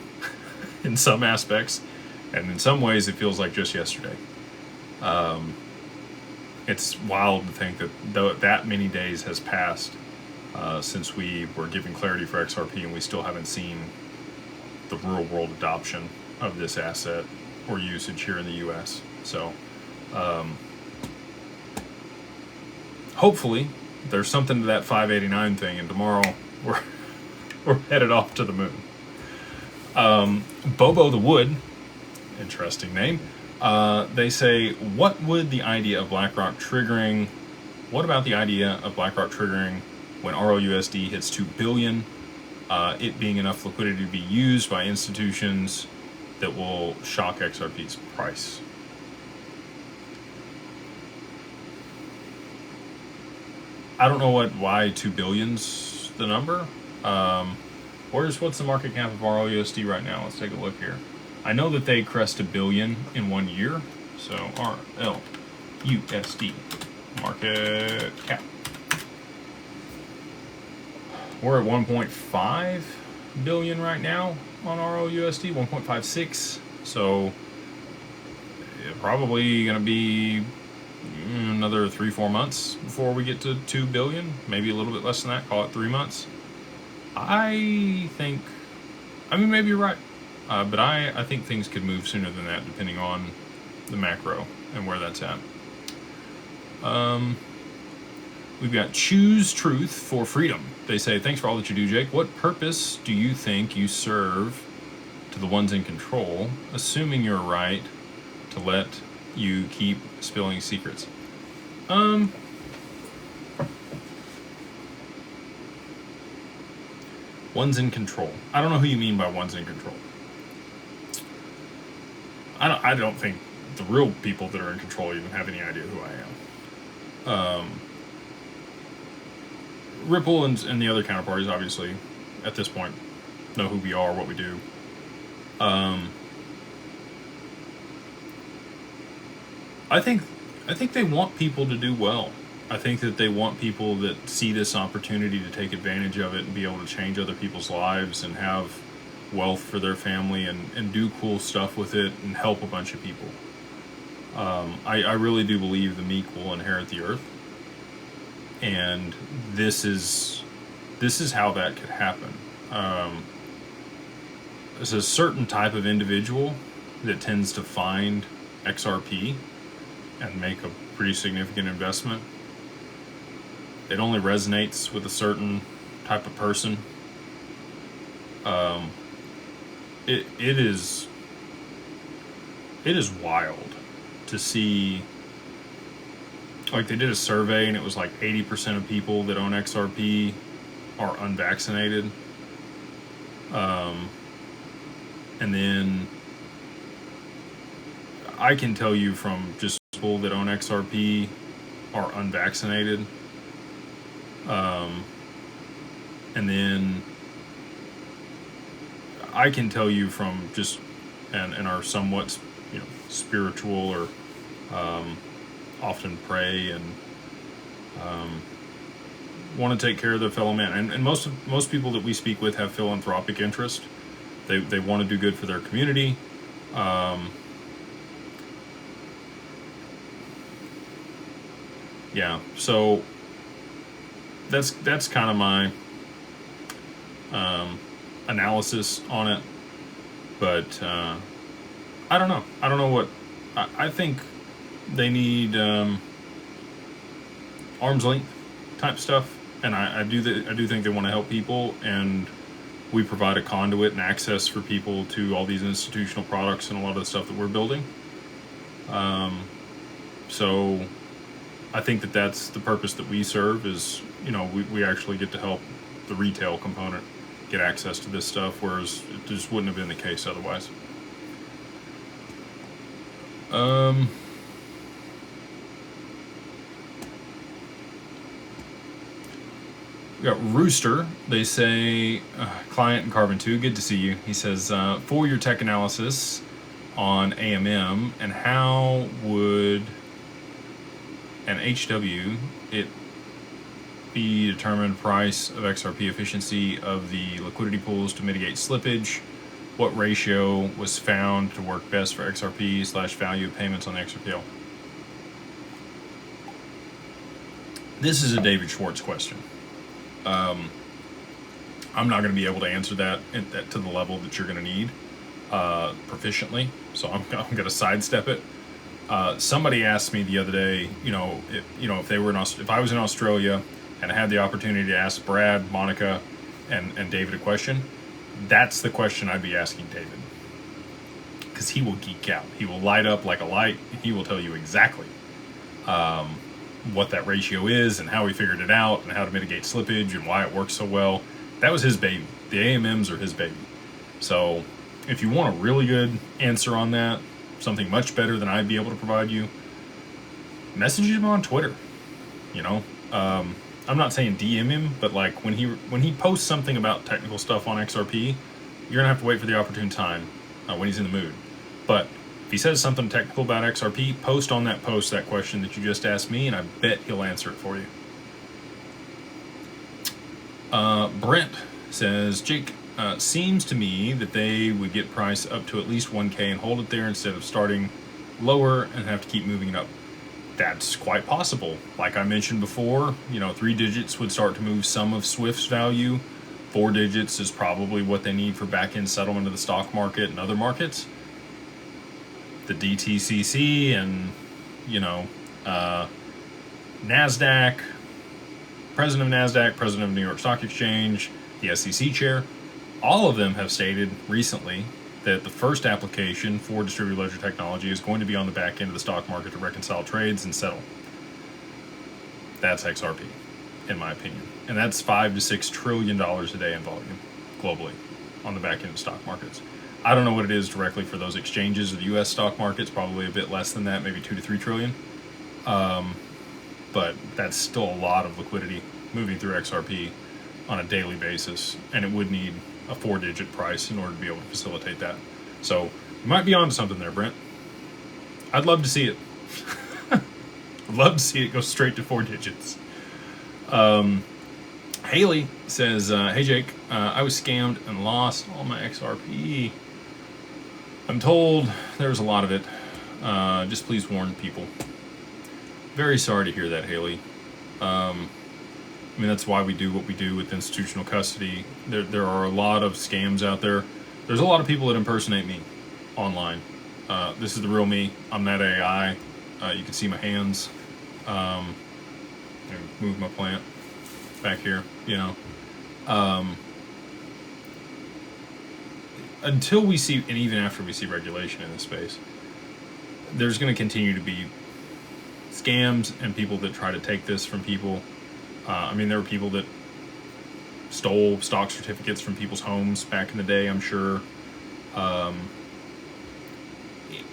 Speaker 1: in some aspects. And in some ways, it feels like just yesterday. It's wild to think that that many days has passed since we were given clarity for XRP, and we still haven't seen the real world adoption of this asset or usage here in the U.S. So hopefully there's something to that 589 thing, and tomorrow we're headed off to the moon. Bobo the Wood, interesting name. They say, what about the idea of BlackRock triggering when ROUSD hits 2 billion, it being enough liquidity to be used by institutions that will shock XRP's price? I don't know why 2 billion's the number. What's the market cap of ROUSD right now? Let's take a look here. I know that they crest 1 billion in 1 year. So RLUSD market cap. We're at 1.5 billion right now on ROUSD, 1.56. So probably going to be another 3-4 months before we get to 2 billion, maybe a little bit less than that, call it 3 months. I mean, maybe you're right. But I think things could move sooner than that, depending on the macro and where that's at. We've got Choose Truth for Freedom. They say, thanks for all that you do, Jake. What purpose do you think you serve to the ones in control, assuming you're right, to let you keep spilling secrets? Ones in control. I don't know who you mean by ones in control. I don't think the real people that are in control even have any idea who I am. Ripple and the other counterparties, obviously, at this point, know who we are, what we do. I think they want people to do well. I think that they want people that see this opportunity to take advantage of it and be able to change other people's lives and have wealth for their family and do cool stuff with it and help a bunch of people. I really do believe the meek will inherit the earth, and this is how that could happen. There's a certain type of individual that tends to find XRP and make a pretty significant investment. It only resonates with a certain type of person. It is wild to see. Like, they did a survey and it was like 80% of people that own XRP are unvaccinated. And then I can tell you from just people that own XRP are unvaccinated. And then I can tell you from just and are somewhat, spiritual or often pray and want to take care of their fellow man. And most people that we speak with have philanthropic interest. They want to do good for their community. Yeah, so that's kind of my analysis on it. But I don't know. I don't know what I think they need arm's length type stuff, and I do think they want to help people, and we provide a conduit and access for people to all these institutional products and a lot of the stuff that we're building. So I think that that's the purpose that we serve is, we actually get to help the retail component get access to this stuff, whereas it just wouldn't have been the case otherwise. We got Rooster. They say, client and Carbon 2, good to see you. He says, for your tech analysis on AMM, and how would an HW it be determined price of XRP efficiency of the liquidity pools to mitigate slippage? What ratio was found to work best for XRP / value of payments on the XRPL? This is a David Schwartz question. I'm not going to be able to answer that to the level that you're going to need proficiently, so I'm going to sidestep it. Somebody asked me the other day, if I was in Australia and I had the opportunity to ask Brad, Monica, and David a question, that's the question I'd be asking David, because he will geek out. He will light up like a light. He will tell you exactly what that ratio is and how he figured it out and how to mitigate slippage and why it works so well. That was his baby. The AMMs are his baby. So if you want a really good answer on that, something much better than I'd be able to provide you, message him on Twitter. I'm not saying DM him, but like when he posts something about technical stuff on XRP, you're gonna have to wait for the opportune time when he's in the mood. But if he says something technical about XRP, post on that post that question that you just asked me, and I bet he'll answer it for you. Brent says, Jake, seems to me that they would get price up to at least 1K and hold it there instead of starting lower and have to keep moving it up. That's quite possible. Like I mentioned before, 3 digits would start to move some of Swift's value. 4 digits is probably what they need for back-end settlement of the stock market and other markets. The DTCC and, NASDAQ, president of NASDAQ, president of New York Stock Exchange, the SEC chair, all of them have stated recently that the first application for distributed ledger technology is going to be on the back end of the stock market to reconcile trades and settle. That's XRP, in my opinion. And that's $5 to $6 trillion a day in volume globally on the back end of stock markets. I don't know what it is directly for those exchanges of the U.S. stock markets, probably a bit less than that, maybe 2 to 3 trillion. But that's still a lot of liquidity moving through XRP on a daily basis, and it would need a 4-digit price in order to be able to facilitate that. So you might be onto something there, Brent. I'd love to see it. I'd love to see it go straight to 4 digits. Haley says, hey Jake, I was scammed and lost all my XRP. I'm told there's a lot of it. Just please warn people. Very sorry to hear that, Haley. That's why we do what we do with institutional custody. There are a lot of scams out there. There's a lot of people that impersonate me online. This is the real me. I'm not AI. You can see my hands. Move my plant back here, Until we see, and even after we see regulation in this space, there's going to continue to be scams and people that try to take this from people. There were people that stole stock certificates from people's homes back in the day, I'm sure.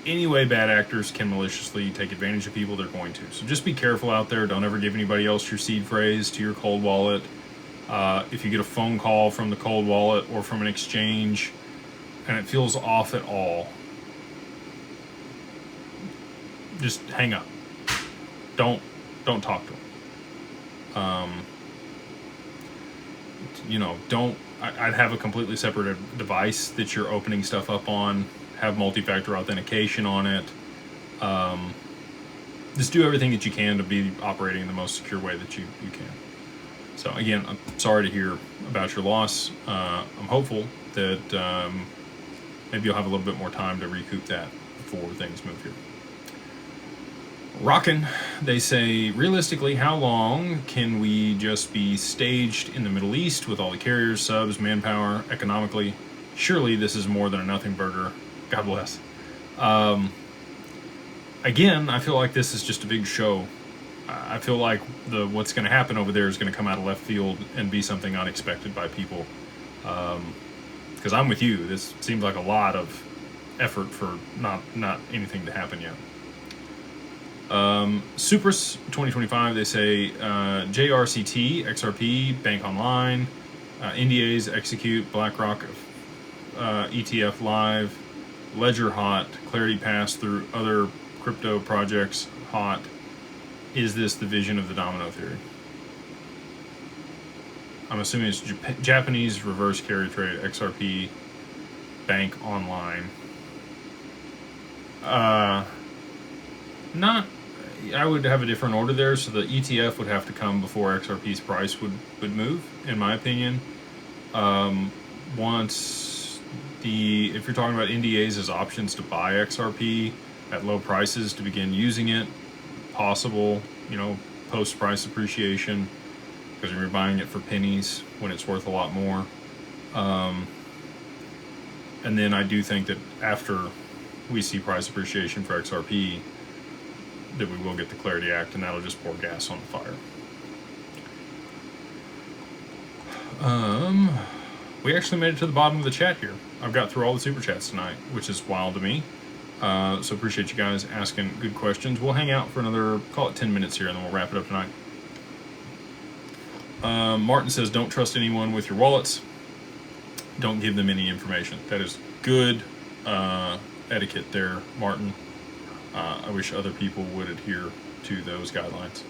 Speaker 1: any way bad actors can maliciously take advantage of people, they're going to. So just be careful out there. Don't ever give anybody else your seed phrase to your cold wallet. If you get a phone call from the cold wallet or from an exchange and it feels off at all, just hang up. Don't talk to them. You know, I'd have a completely separate device that you're opening stuff up on. Have multi-factor authentication on it. Just do everything that you can to be operating in the most secure way that you can. So again, I'm sorry to hear about your loss. I'm hopeful that maybe you'll have a little bit more time to recoup that before things move here. Rockin', they say, realistically, how long can we just be staged in the Middle East with all the carriers, subs, manpower, economically? Surely this is more than a nothing burger. God bless. Again, I feel like this is just a big show. I feel like what's going to happen over there is going to come out of left field and be something unexpected by people. Because I'm with you. This seems like a lot of effort for not anything to happen yet. Supras 2025, they say JRCT, XRP, Bank Online, NDAs, Execute, BlackRock, ETF Live, Ledger hot, Clarity Pass through other crypto projects hot. Is this the vision of the domino theory? I'm assuming it's Japanese reverse carry trade, XRP, Bank Online. Not. I would have a different order there, so the ETF would have to come before XRP's price would move, in my opinion. If you're talking about NDAs as options to buy XRP at low prices to begin using it, possible, you know, post price appreciation, because you're buying it for pennies when it's worth a lot more. And then I do think that after we see price appreciation for XRP, that we will get the Clarity Act, and that'll just pour gas on the fire. We actually made it to the bottom of the chat here. I've got through all the super chats tonight, which is wild to me. So appreciate you guys asking good questions. We'll hang out for another, call it 10 minutes here, and then we'll wrap it up tonight. Martin says, don't trust anyone with your wallets. Don't give them any information. That is good etiquette there, Martin. I wish other people would adhere to those guidelines.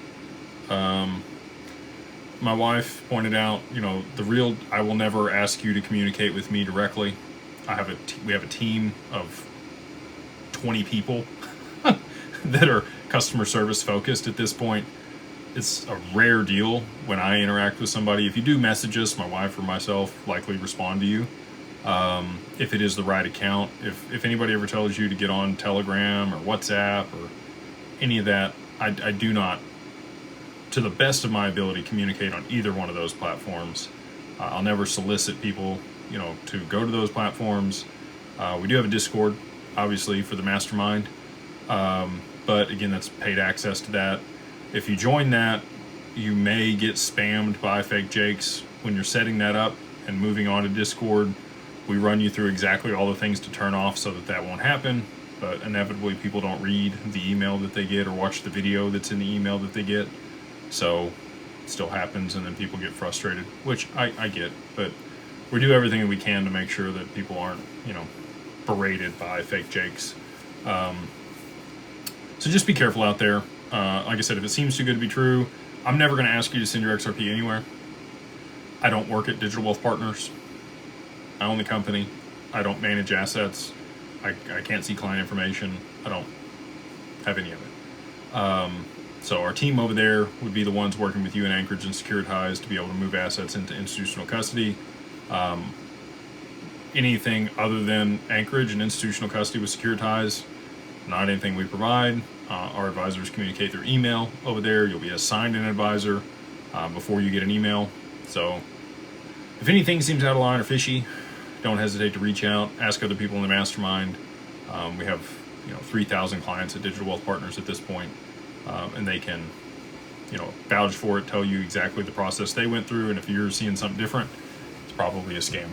Speaker 1: My wife pointed out, you know, I will never ask you to communicate with me directly. We have a team of 20 people that are customer service focused at this point. It's a rare deal when I interact with somebody. If you do message us, my wife or myself likely respond to you. If it is the right account. If anybody ever tells you to get on Telegram or WhatsApp or any of that, I do not, to the best of my ability, communicate on either one of those platforms. I'll never solicit people, you know, to go to those platforms. We do have a Discord, obviously, for the mastermind. But again, that's paid access to that. If you join that, you may get spammed by fake jakes when you're setting that up and moving on to Discord. We run you through exactly all the things to turn off so that won't happen, but inevitably people don't read the email that they get or watch the video that's in the email that they get. So it still happens, and then people get frustrated, which I get, but we do everything that we can to make sure that people aren't, you know, berated by fake jakes. So just be careful out there. Like I said, if it seems too good to be true, I'm never going to ask you to send your XRP anywhere. I don't work at Digital Wealth Partners. I own the company. I don't manage assets. I can't see client information. I don't have any of it. So our team over there would be the ones working with you in Anchorage and Securitize to be able to move assets into institutional custody. Anything other than Anchorage and institutional custody with Securitize, not anything we provide. Our advisors communicate through email over there. You'll be assigned an advisor before you get an email. So if anything seems out of line or fishy, don't hesitate to reach out, ask other people in the mastermind. We have 3,000 clients at Digital Wealth Partners at this point, and they can vouch for it, tell you exactly the process they went through, and if you're seeing something different, it's probably a scam.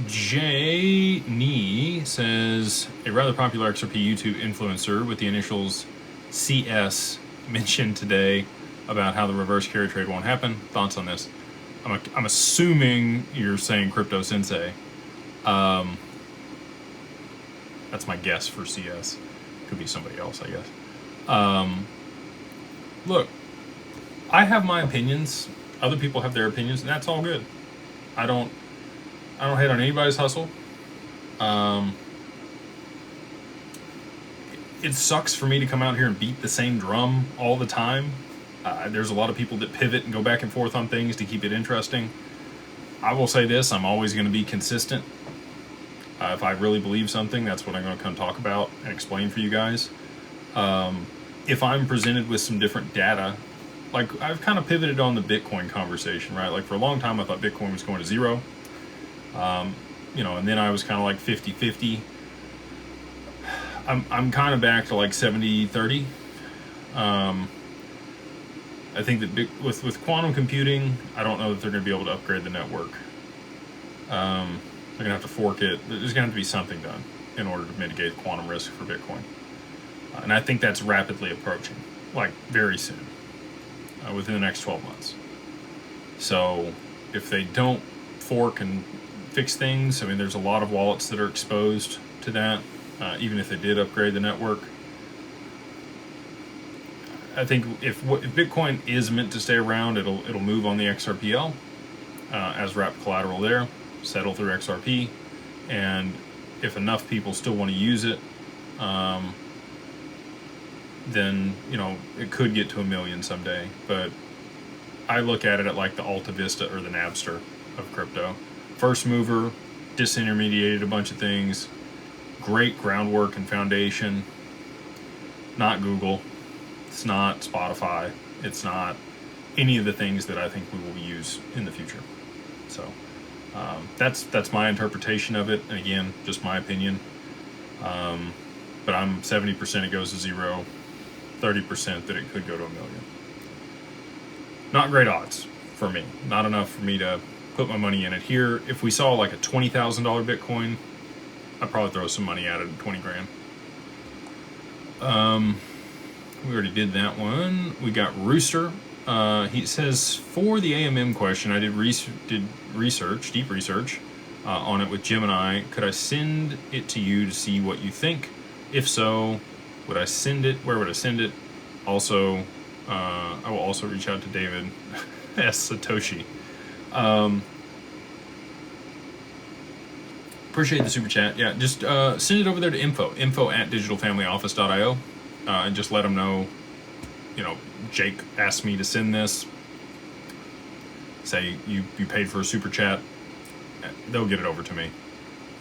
Speaker 1: Jay Nee says, a rather popular XRP YouTube influencer with the initials CS mentioned today about how the reverse carry trade won't happen. Thoughts on this? I'm assuming you're saying Crypto Sensei. That's my guess for CS. Could be somebody else, I guess. Look, I have my opinions. Other people have their opinions, and that's all good. I don't hate on anybody's hustle. It sucks for me to come out here and beat the same drum all the time. There's a lot of people that pivot and go back and forth on things to keep it interesting. I will say this, I'm always going to be consistent. If I really believe something, that's what I'm going to come talk about and explain for you guys. If I'm presented with some different data, like I've kind of pivoted on the Bitcoin conversation, right? Like for a long time, I thought Bitcoin was going to zero. And then I was kind of like 50-50. I'm kind of back to like 70-30. I think that with quantum computing, I don't know that they're going to be able to upgrade the network. They're going to have to fork it. There's going to have to be something done in order to mitigate quantum risk for Bitcoin. And I think that's rapidly approaching, like very soon, within the next 12 months. So if they don't fork and fix things, I mean, there's a lot of wallets that are exposed to that, even if they did upgrade the network. I think if Bitcoin is meant to stay around, it'll move on the XRPL as wrapped collateral there, settle through XRP, and if enough people still want to use it, then it could get to 1 million someday. But I look at it at like the Alta Vista or the Napster of crypto. First mover, disintermediated a bunch of things, great groundwork and foundation. Not Google. It's not Spotify. It's not any of the things that I think we will use in the future. So that's my interpretation of it. And again, just my opinion. But I'm 70% it goes to zero, 30% that it could go to 1 million. Not great odds for me. Not enough for me to put my money in it here. If we saw like a $20,000 Bitcoin, I'd probably throw some money at it at 20 grand. We already did that one. We got Rooster. He says, for the AMM question, I did deep research on it with Gemini. Could I send it to you to see what you think? If so, would I send it? Where would I send it? Also, I will also reach out to David S. Satoshi. Appreciate the super chat. Yeah, just send it over there to info@digitalfamilyoffice.io, and just let them know, Jake asked me to send this. Say you paid for a super chat. They'll get it over to me.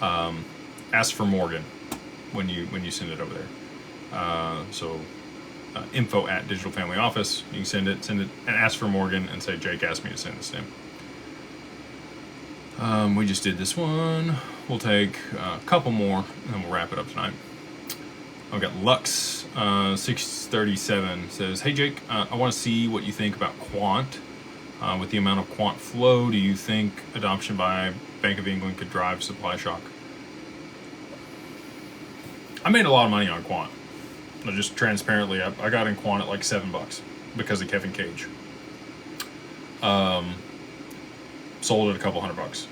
Speaker 1: Ask for Morgan when you send it over there. Info@digitalfamilyoffice. You can send it, and ask for Morgan and say Jake asked me to send this to him. We just did this one. We'll take a couple more, and then we'll wrap it up tonight. I've got Lux 637 says, hey Jake, I want to see what you think about quant. With the amount of quant flow, do you think adoption by Bank of England could drive supply shock? I made a lot of money on quant. Just transparently, I got in quant at like $7 because of Kevin Cage. Sold at a couple $100.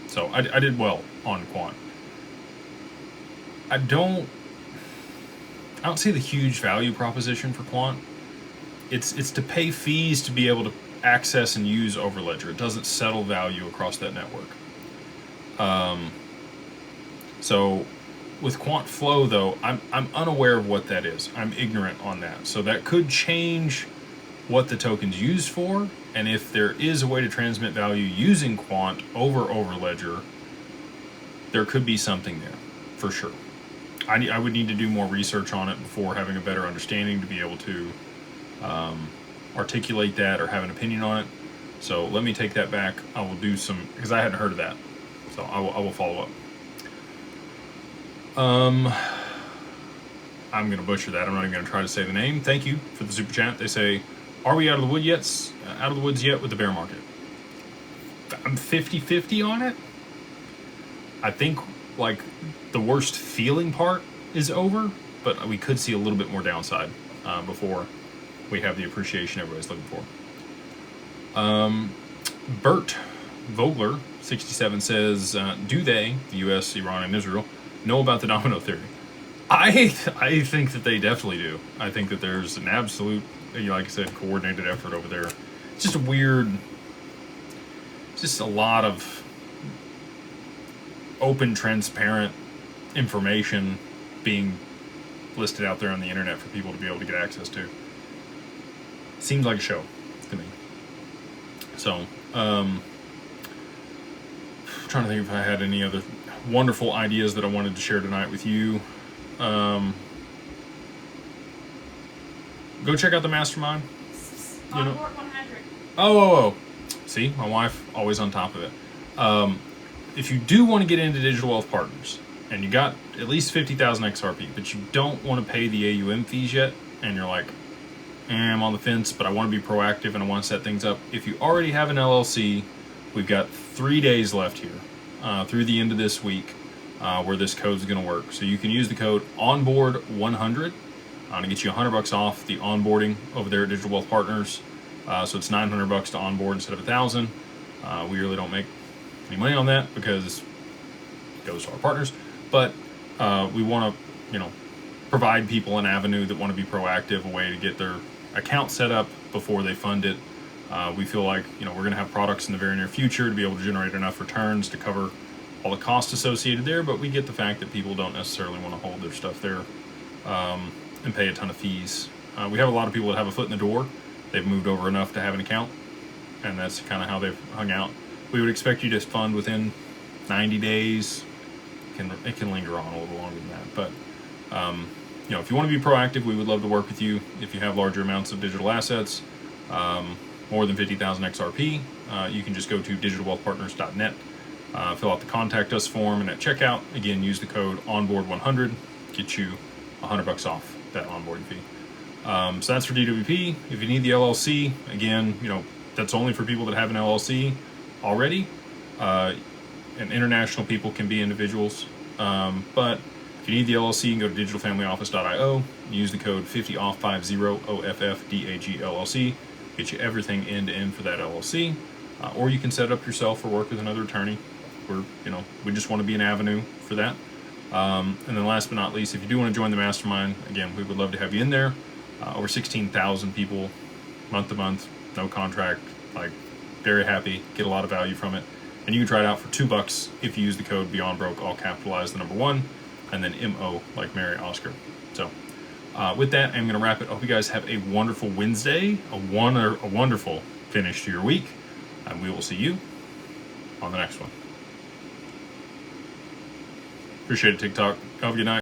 Speaker 1: So I did well on quant. I don't see the huge value proposition for quant. It's to pay fees to be able to access and use Overledger. It doesn't settle value across that network. So with quant flow though, I'm unaware of what that is. I'm ignorant on that. So that could change what the token's used for, and if there is a way to transmit value using quant over Overledger, there could be something there, for sure. I would need to do more research on it before having a better understanding to be able to articulate that or have an opinion on it. So let me take that back. I will do some, because I hadn't heard of that. So I will follow up. I'm going to butcher that. I'm not even going to try to say the name. Thank you for the super chat. They say, are we out of the woods yet with the bear market? I'm 50-50 on it. I think like the worst feeling part is over, but we could see a little bit more downside before we have the appreciation everybody's looking for. Bert Vogler 67 says, do they, the U.S., Iran, and Israel, know about the domino theory? I think that they definitely do. I think that there's an absolute, like I said, coordinated effort over there. It's just a weird, just a lot of open, transparent information being listed out there on the internet for people to be able to get access to. Seems like a show to me. So, trying to think if I had any other wonderful ideas that I wanted to share tonight with you. Go check out the mastermind.
Speaker 2: On board 100.
Speaker 1: Oh. See, my wife always on top of it. If you do want to get into Digital Wealth Partners, and you got at least 50,000 XRP, but you don't want to pay the AUM fees yet, and you're like, I'm on the fence, but I want to be proactive and I want to set things up. If you already have an LLC, we've got 3 days left here through the end of this week where this code is going to work. So you can use the code ONBOARD100 to get you $100 off the onboarding over there at Digital Wealth Partners. So it's $900 to onboard instead of $1,000. We really don't make any money on that because it goes to our partners, but we want to, provide people an avenue that want to be proactive, a way to get their account set up before they fund it. We feel like, we're going to have products in the very near future to be able to generate enough returns to cover all the costs associated there, but we get the fact that people don't necessarily want to hold their stuff there and pay a ton of fees. We have a lot of people that have a foot in the door. They've moved over enough to have an account, and that's kind of how they've hung out. We would expect you to fund within 90 days. It can linger on a little longer than that, but if you want to be proactive, we would love to work with you. If you have larger amounts of digital assets, more than 50,000 XRP, you can just go to digitalwealthpartners.net, fill out the contact us form, and at checkout, again, use the code ONBOARD100, get you $100 off that onboarding fee. So that's for DWP. If you need the LLC, again, that's only for people that have an LLC already. And international people can be individuals. But if you need the LLC, you can go to digitalfamilyoffice.io, use the code 50OFF50 OFFDAG get you everything end to end for that LLC. Or you can set it up yourself or work with another attorney. We just want to be an avenue for that. And then last but not least, if you do want to join the mastermind, again, we would love to have you in there. Over 16,000 people, month to month, no contract, very happy, get a lot of value from it. And you can try it out for $2 if you use the code BeyondBroke, all capitalized, the number 1, and then MO, like Mary Oscar. So with that, I'm going to wrap it. I hope you guys have a wonderful Wednesday, a wonderful finish to your week, and we will see you on the next one. Appreciate it, TikTok. Have a good night.